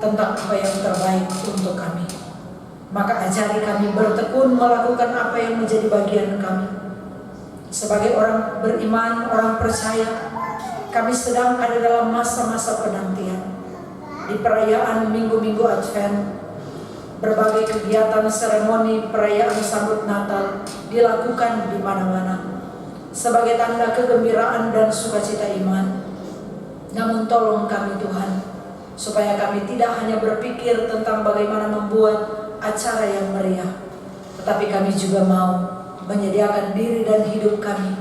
tentang apa yang terbaik untuk kami. Maka ajari kami bertekun melakukan apa yang menjadi bagian kami. Sebagai orang beriman, orang percaya, kami sedang ada dalam masa-masa penantian. Di perayaan minggu-minggu Advent, berbagai kegiatan seremoni perayaan sambut Natal dilakukan di mana-mana sebagai tanda kegembiraan dan sukacita iman. Namun tolong kami Tuhan, supaya kami tidak hanya berpikir tentang bagaimana membuat acara yang meriah, tetapi kami juga mau menyediakan diri dan hidup kami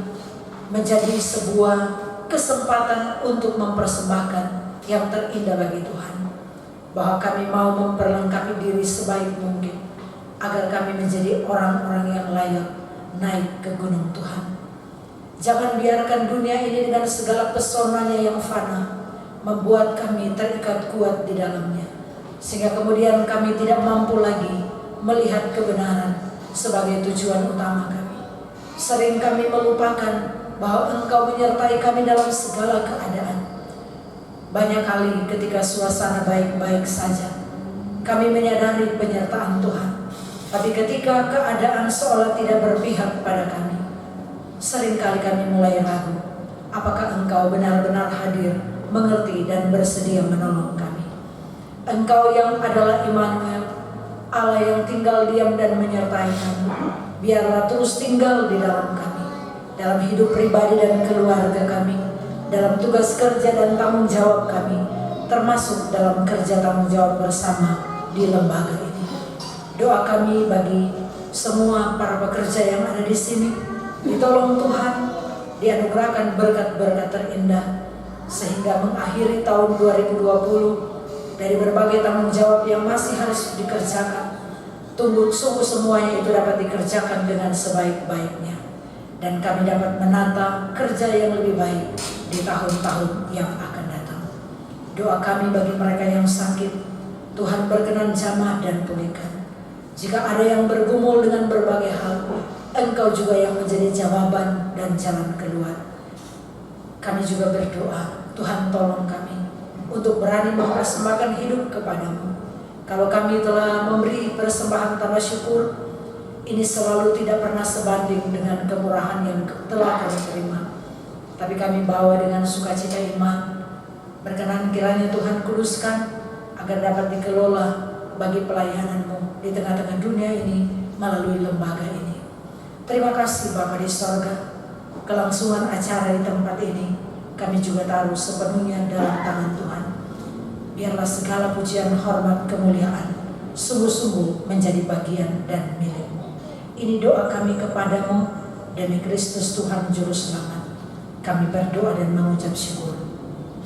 menjadi sebuah kesempatan untuk mempersembahkan yang terindah bagi Tuhan. Bahwa kami mau memperlengkapi diri sebaik mungkin agar kami menjadi orang-orang yang layak naik ke gunung Tuhan. Jangan biarkan dunia ini dengan segala pesonanya yang fana membuat kami terikat kuat di dalamnya, sehingga kemudian kami tidak mampu lagi melihat kebenaran sebagai tujuan utama kami. Sering kami melupakan bahwa Engkau menyertai kami dalam segala keadaan. Banyak kali ketika suasana baik-baik saja, kami menyadari penyertaan Tuhan. Tapi ketika keadaan seolah tidak berpihak pada kami, seringkali kami mulai ragu, apakah Engkau benar-benar hadir, mengerti, dan bersedia menolong kami. Engkau yang adalah Immanuel, Allah yang tinggal diam dan menyertai kami, biarlah terus tinggal di dalam kami, dalam hidup pribadi dan keluarga kami, dalam tugas kerja dan tanggung jawab kami, termasuk dalam kerja tanggung jawab bersama di lembaga ini. Doa kami bagi semua para pekerja yang ada di sini, ditolong Tuhan, dianugerahkan berkat-berkat terindah, sehingga mengakhiri tahun 2020 dari berbagai tanggung jawab yang masih harus dikerjakan. Tunggu sungguh semuanya itu dapat dikerjakan dengan sebaik-baiknya, dan kami dapat menata kerja yang lebih baik di tahun-tahun yang akan datang. Doa kami bagi mereka yang sakit, Tuhan berkenan jamah dan pulihkan. Jika ada yang bergumul dengan berbagai hal, Engkau juga yang menjadi jawaban dan jalan keluar. Kami juga berdoa, Tuhan tolong kami untuk berani mempersembahkan hidup kepadamu. Kalau kami telah memberi persembahan tanda syukur, Ini selalu tidak pernah sebanding dengan kemurahan yang telah kami terima. Tapi kami bawa dengan sukacita iman. Berkenan kiranya Tuhan kuduskan agar dapat dikelola bagi pelayanan-Mu di tengah-tengah dunia ini melalui lembaga ini. Terima kasih Bapa di sorga. Kelangsungan acara di tempat ini kami juga taruh sepenuhnya dalam tangan Tuhan. Biarlah segala pujian, hormat, kemuliaan sungguh-sungguh menjadi bagian dan milik-Mu. Ini doa kami kepadamu demi Kristus Tuhan Juru Selamat. Kami berdoa dan mengucap syukur.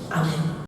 Amin.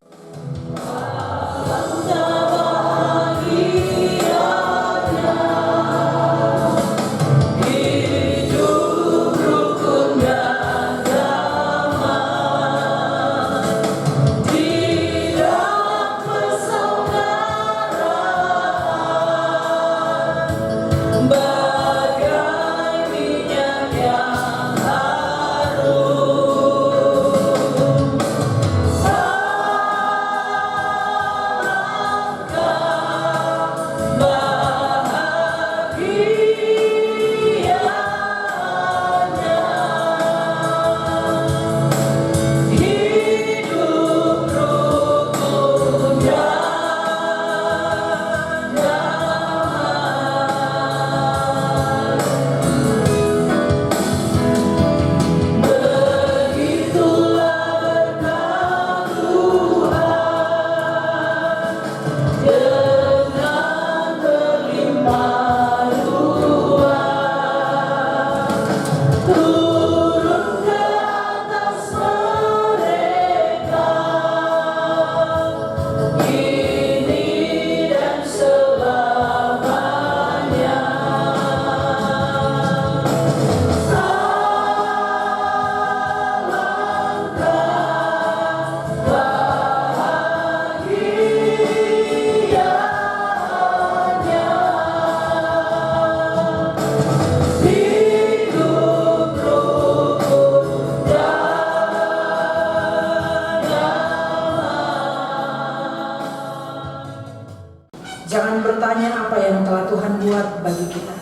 Jangan bertanya apa yang telah Tuhan buat bagi kita,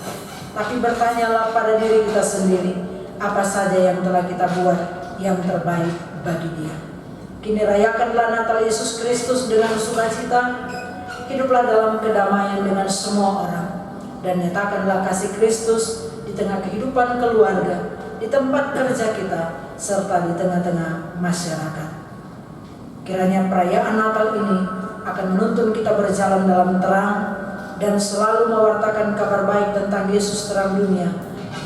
tapi bertanyalah pada diri kita sendiri, apa saja yang telah kita buat yang terbaik bagi Dia. Kini rayakanlah Natal Yesus Kristus dengan sukacita, hiduplah dalam kedamaian dengan semua orang, dan nyatakanlah kasih Kristus di tengah kehidupan keluarga, di tempat kerja kita, serta di tengah-tengah masyarakat. Kiranya perayaan Natal ini akan menuntun kita berjalan dalam terang dan selalu mewartakan kabar baik tentang Yesus terang dunia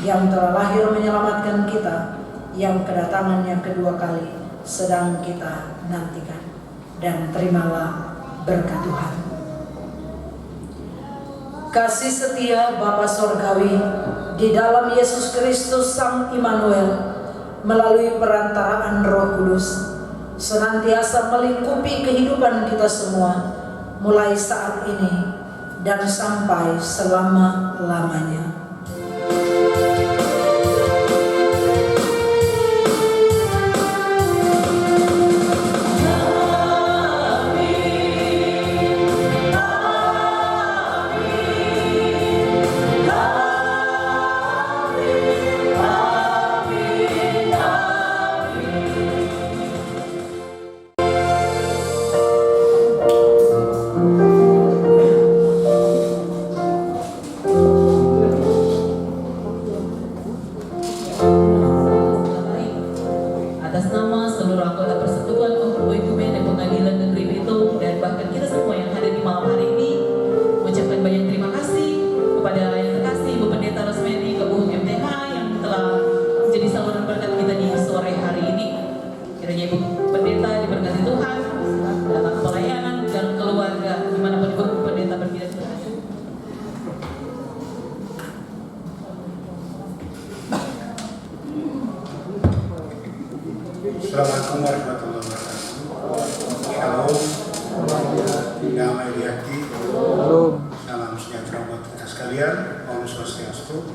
yang telah lahir menyelamatkan kita, yang kedatangannya kedua kali sedang kita nantikan. Dan terimalah berkat Tuhan. Kasih setia Bapa Sorgawi di dalam Yesus Kristus Sang Immanuel melalui perantaraan Roh Kudus senantiasa melingkupi kehidupan kita semua, mulai saat ini dan sampai selama-lamanya. Assalamualaikum warahmatullahi wabarakatuh. Shalom, damai di hati. Salam sejahtera buat kita sekalian. Om Swastiastu.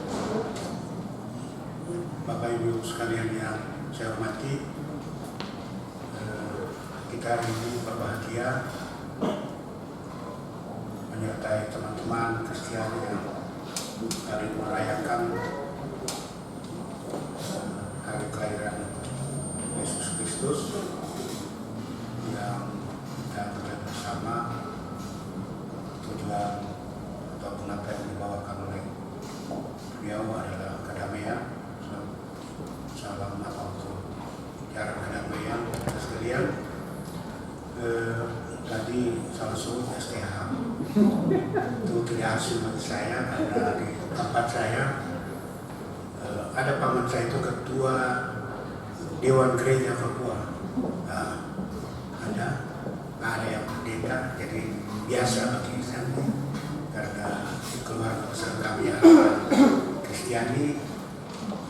Bapak Ibu sekalian yang saya hormati, kita hari ini berbahagia menyertai teman-teman Kristiani yang kali merayakan hari kelahiran Yesus Kristus yang kita melihat bersama tujuan ataupun apa yang dibawakan oleh beliau adalah kedamaian, salam atau jarak kedamaian kita sekalian. Tadi salah sebut STH itu tidak asing bagi saya karena di tempat saya ada paman saya itu ketua Dewan Gereja Papua. Ada yang pendeta, jadi biasa bagi saya karena keluarga besar kami adalah Kristiani,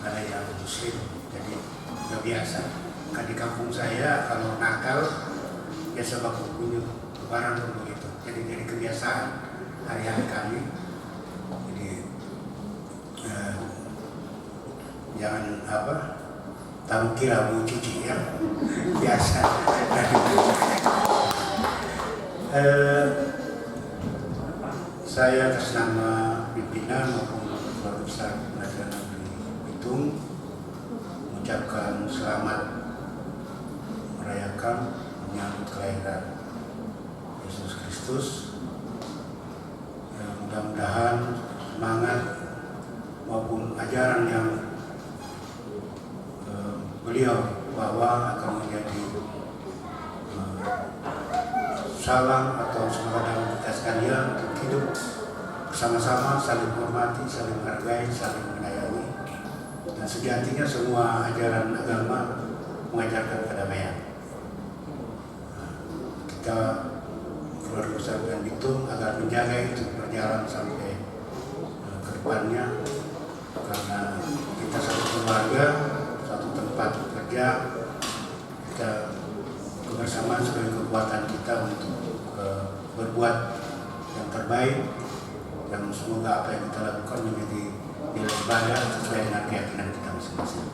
ada yang Muslim, jadi nggak biasa. Kan di kampung saya kalau Natal biasa baku kunjung lebaran begitu, jadi kebiasaan hari-hari kami. Jadi jangan taruh kira Bu Cici ya, biasa. Saya atas nama pimpinan maupun keluarga besar Pengadilan Negeri Bitung mengucapkan selamat merayakan menyambut kelahiran Yesus Kristus. Mudah-mudahan semangat maupun ajaran yang beliau bawa akan menjadi salam atau semangat dalam kita sekalian untuk hidup bersama-sama, saling hormati, saling menghargai, saling menyayangi. Dan sejatinya semua ajaran agama mengajarkan kedamaian. Kita keluarga besar dan Bitung agar menjaga itu berjalan sampai ke depannya, karena kita satu keluarga, satu tempat kerja, kita kebersamaan sebagai kekuatan kita untuk berbuat yang terbaik, dan semoga apa yang kita lakukan menjadi nilai ibadah sesuai dengan keyakinan kita masing-masing.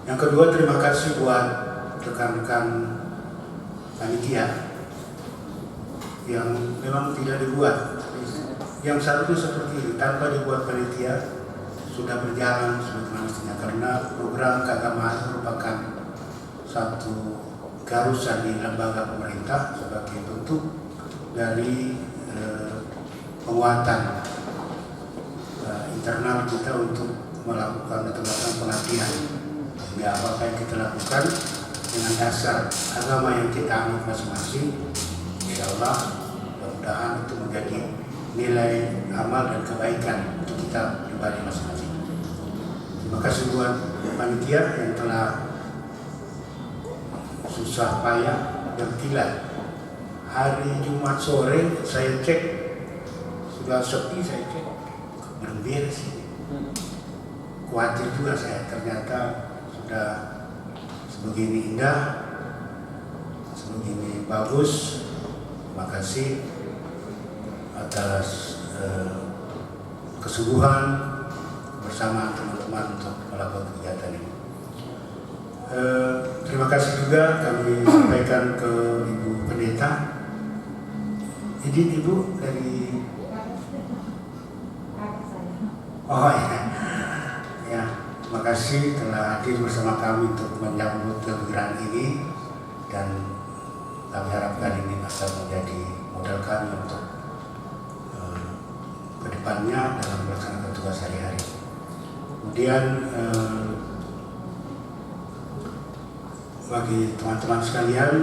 Yang kedua, terima kasih buat rekan-rekan panitia yang memang tidak dibuat, yang seharusnya seperti ini tanpa dibuat panitia sudah berjalan sebagaimana mestinya, karena program keagamaan merupakan satu garusan di lembaga pemerintah sebagai bentuk dari penguatan internal kita untuk melakukan atau melakukan pelatihan, sehingga apa yang kita lakukan dengan dasar agama yang kita anut masing-masing, insya Allah mudah-mudahan itu menjadi nilai amal dan kebaikan untuk kita pribadi masing-masing. Terima kasih buat panitia yang telah susah payah berkilat. Hari Jumat sore saya cek sudah sepi, saya cek belum beres ini. Khawatir juga saya, ternyata sudah sebegini indah, sebegini bagus. Terima kasih atas kesungguhan bersama teman-teman untuk melakukan kegiatan ini. Terima kasih juga kami sampaikan ke Ibu Pendeta. Izin Ibu dari ya, terima kasih telah hadir bersama kami untuk menyambut kegiatan ini, dan kami harapkan ini akan menjadi modal kami untuk kedepannya dalam melaksanakan tugas sehari-hari. Kemudian bagi teman-teman sekalian,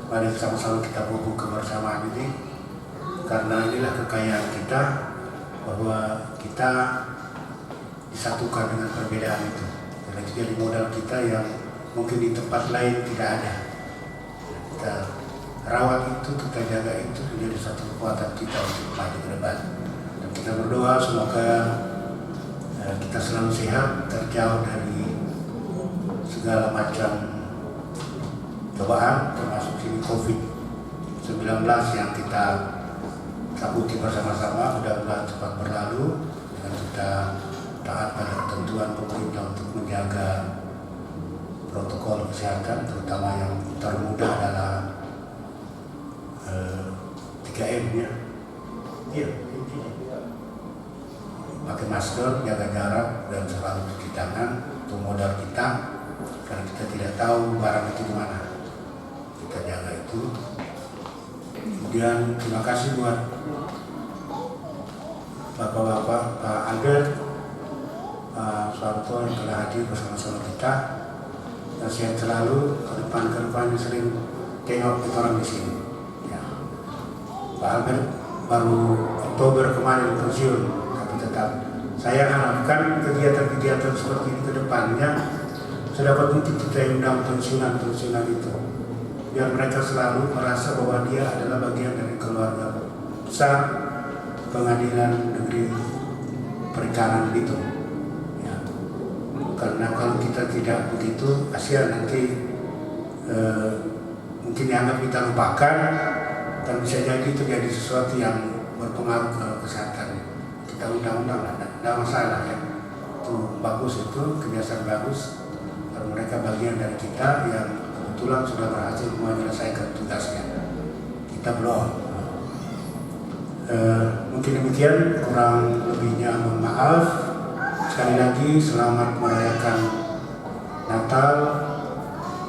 mari sama-sama kita pupuk kebersamaan ini, karena inilah kekayaan kita, bahwa kita disatukan dengan perbedaan itu. Dan itu jadi modal kita yang mungkin di tempat lain tidak ada. Kita rawat itu, kita jaga itu, menjadi satu kekuatan kita untuk maju ke depan. Dan kita berdoa semoga kita selalu sehat, terjauh dari segala macam cobaan, termasuk ini COVID-19 yang kita takuti bersama-sama. Mudah-mudahan cepat berlalu dengan kita taat pada ketentuan pemerintah untuk menjaga protokol kesehatan, terutama yang termudah adalah 3M ya. Iya, masker, jaga jarak, dan selalu cuci tangan. Itu modal kita, karena kita tidak tahu barang itu di mana. Kita jaga itu. Kemudian terima kasih buat Bapak-bapak, Pak Albert, Pak Suarto yang telah hadir bersama-sama kita. Dan sehat selalu, ke depan sering tengok kita orang di sini. Ya. Pak Albert baru Oktober kemarin pensiun, tapi tetap saya harapkan kegiatan-kegiatan seperti ini ke depannya sedapat mungkin kita undang pensiunan itu, biar mereka selalu merasa bahwa dia adalah bagian dari keluarga besar Pengadilan Negeri Perikanan itu. Ya. Karena kalau kita tidak begitu, kasihan nanti mungkin dianggap kita lupakan, dan bisa jadi itu jadi sesuatu yang berpengaruh ke kesehatan. Kita undang-undang, tidak masalah ya. Itu bagus, itu kebiasaan bagus. Karena mereka bagian dari kita yang kebetulan sudah berhasil menyelesaikan tugasnya. Kita belum. Mungkin demikian, kurang lebihnya mohon maaf. Sekali lagi selamat merayakan Natal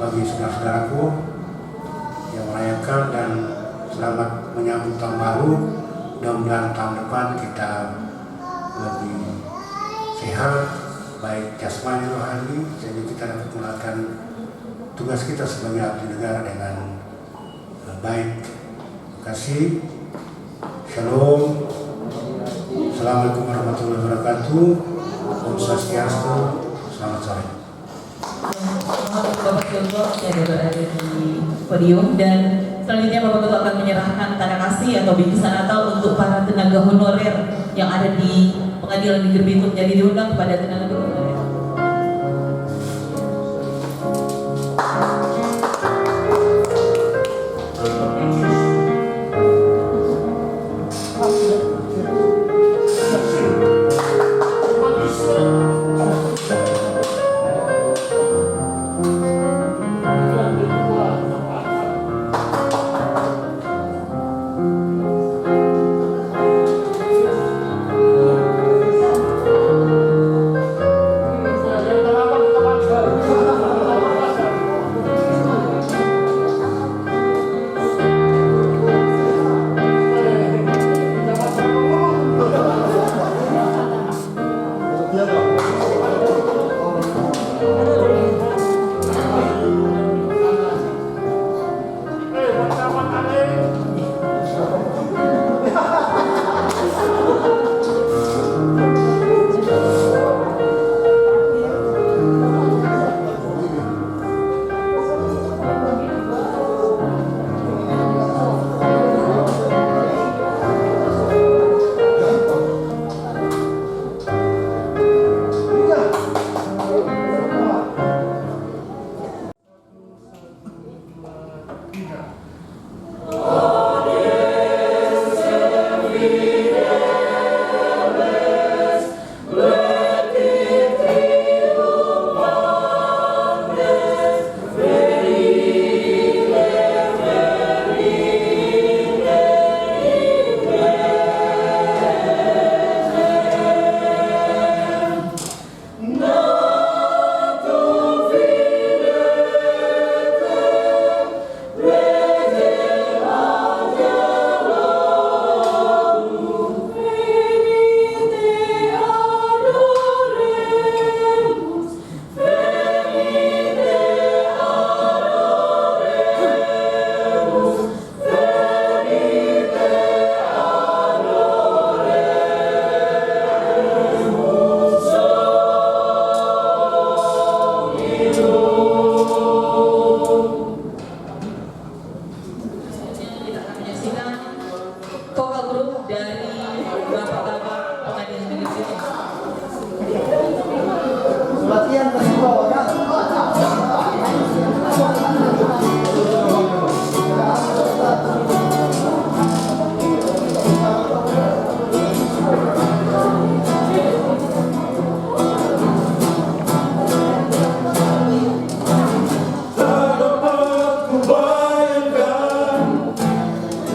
bagi saudara-saudaraku yang merayakan, dan selamat menyambut tahun baru. Mudah-mudahan tahun depan kita lebih sehat, baik jasmani rohani, jadi kita dapat melakukan tugas kita sebagai abdi negara dengan baik. Terima kasih. Shalom. Assalamualaikum warahmatullahi wabarakatuh. Om Swastiastu. Selamat sore. Bapak Ketua yang berada di podium, dan selanjutnya Bapak Ketua akan menyerahkan tanda kasih atau bingkisan Natal untuk para tenaga honorer yang ada di Pengadilan Negeri Bitung. Jadi diundang kepada tenaga honorer.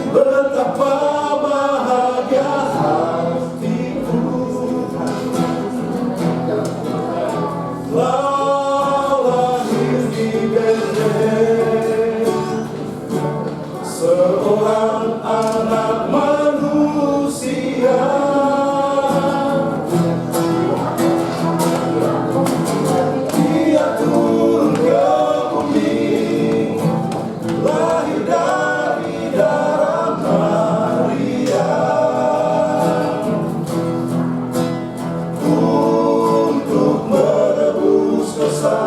Betapa bahagia seorang anak manusia. Dia turun ke bumi, lahir dari darah Maria, untuk menebus dosa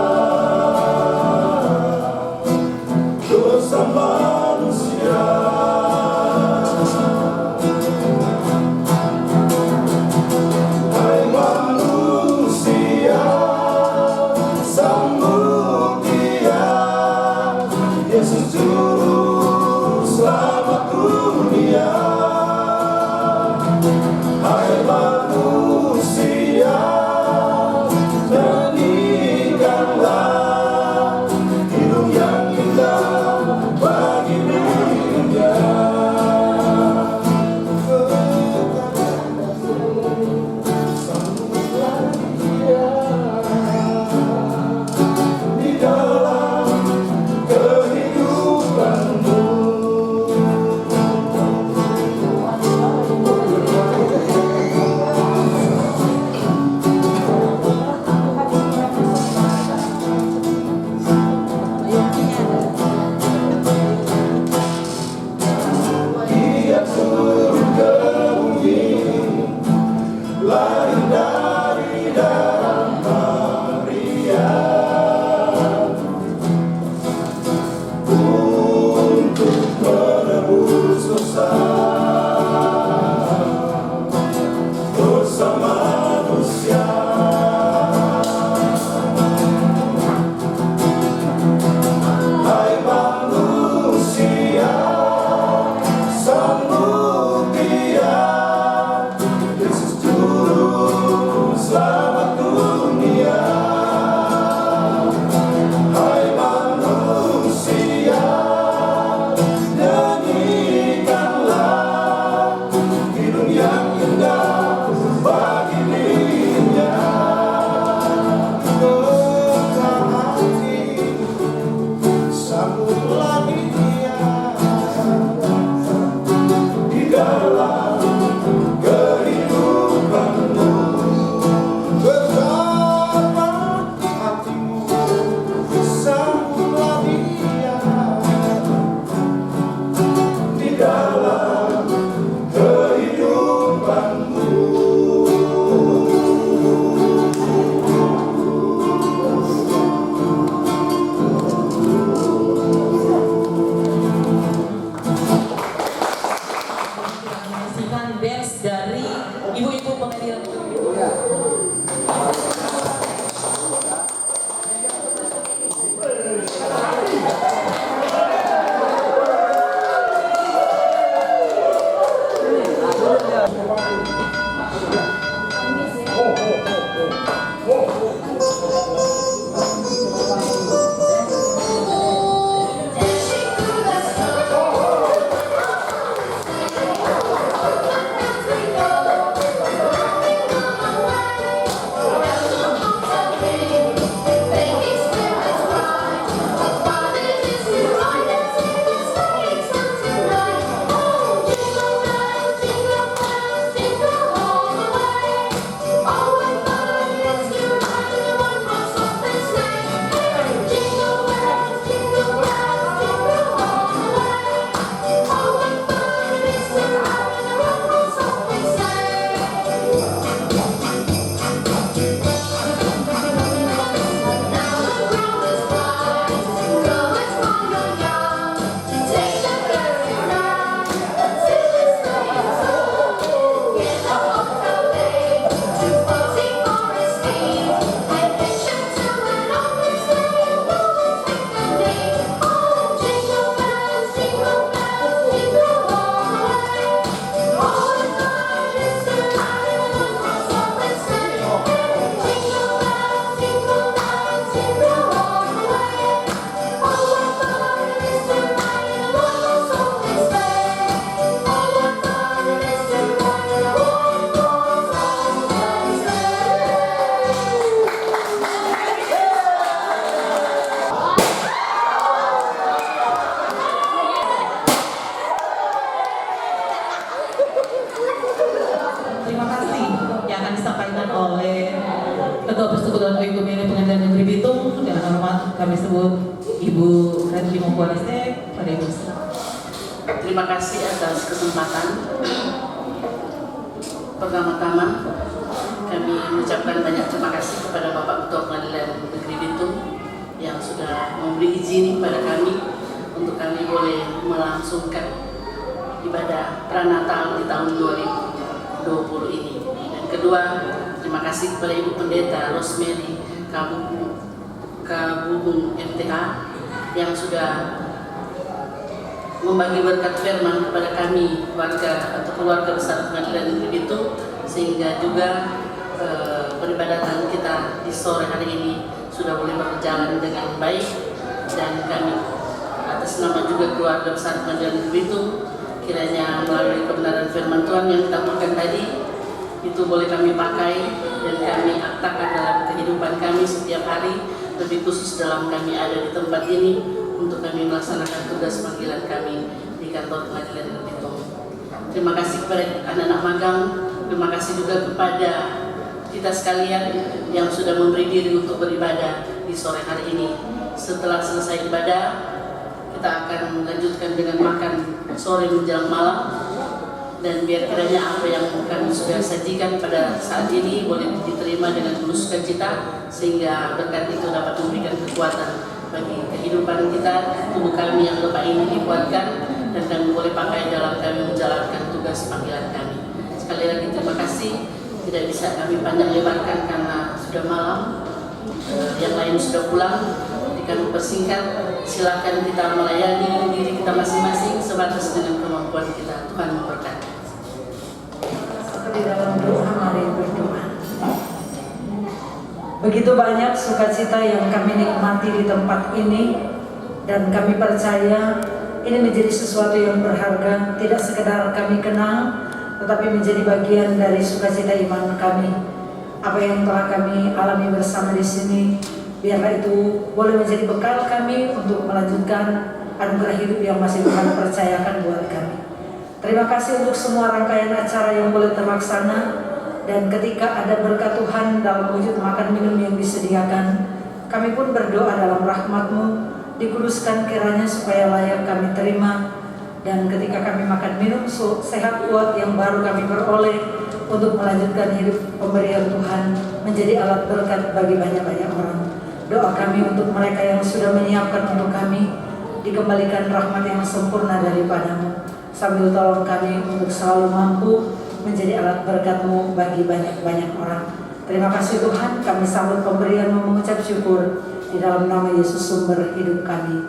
manusia. Persekutuan Oikumene Pengadilan Negeri Bitung, dengan hormat kami sebut Ibu Retli Mumpuanistek pada Ibu. Terima kasih atas kesempatan. Pertama-tama kami mengucapkan banyak terima kasih kepada Bapak Ketua Pengadilan Negeri Bitung yang sudah memberi izin kepada kami untuk kami boleh melangsungkan ibadah Pranatal di tahun 2020 ini. Dan kedua, terima kasih kepada Ibu Pendeta Rosemary Kabubung MTH yang sudah membagi berkat firman kepada kami warga atau keluarga besar Pengadilan Negeri Bitung, sehingga juga peribadatan kita di sore hari ini sudah boleh berjalan dengan baik. Dan kami atas nama juga keluarga besar Pengadilan Negeri Bitung, kiranya melalui kebenaran firman Tuhan yang ditampilkan tadi itu boleh kami pakai dan kami aktakan dalam kehidupan kami setiap hari, lebih khusus dalam kami ada di tempat ini untuk kami melaksanakan tugas panggilan kami di kantor Pengadilan Negeri Bitung. Terima kasih kepada anak-anak magang, terima kasih juga kepada kita sekalian yang sudah memberi diri untuk beribadah di sore hari ini. Setelah selesai ibadah, kita akan melanjutkan dengan makan sore menjelang malam, dan biar kiranya apa yang kami sudah sajikan pada saat ini boleh diterima dengan penuh sukacita, sehingga berkat itu dapat memberikan kekuatan bagi kehidupan kita, tubuh kami yang lemah ini dikuatkan, dan kami boleh pakai dalam kami menjalankan tugas panggilan kami. Sekali lagi terima kasih, tidak bisa kami panjang lebarkan karena sudah malam, yang lain sudah pulang. Jadi kami persingkat, silakan kita melayani diri kita masing-masing sebatas dengan kemampuan kita. Tuhan memberkati. Di dalam doa, mari berdoa. Begitu banyak sukacita yang kami nikmati di tempat ini, dan kami percaya ini menjadi sesuatu yang berharga, tidak sekedar kami kenal, tetapi menjadi bagian dari sukacita iman kami. Apa yang telah kami alami bersama di sini, biarlah itu boleh menjadi bekal kami untuk melanjutkan anugerah hidup yang masih Tuhan percayakan buat kami. Terima kasih untuk semua rangkaian acara yang boleh terlaksana, dan ketika ada berkat Tuhan dalam wujud makan minum yang disediakan, kami pun berdoa dalam rahmat-Mu, dikuduskan kiranya supaya layak kami terima. Dan ketika kami makan minum sehat kuat yang baru kami peroleh untuk melanjutkan hidup pemberian Tuhan menjadi alat berkat bagi banyak-banyak orang. Doa kami untuk mereka yang sudah menyiapkan untuk kami, dikembalikan rahmat yang sempurna daripada-Mu, sambil tolong kami untuk selalu mampu menjadi alat berkat-Mu bagi banyak-banyak orang. Terima kasih Tuhan, kami sambut pemberian-Mu mengucap syukur di dalam nama Yesus sumber hidup kami.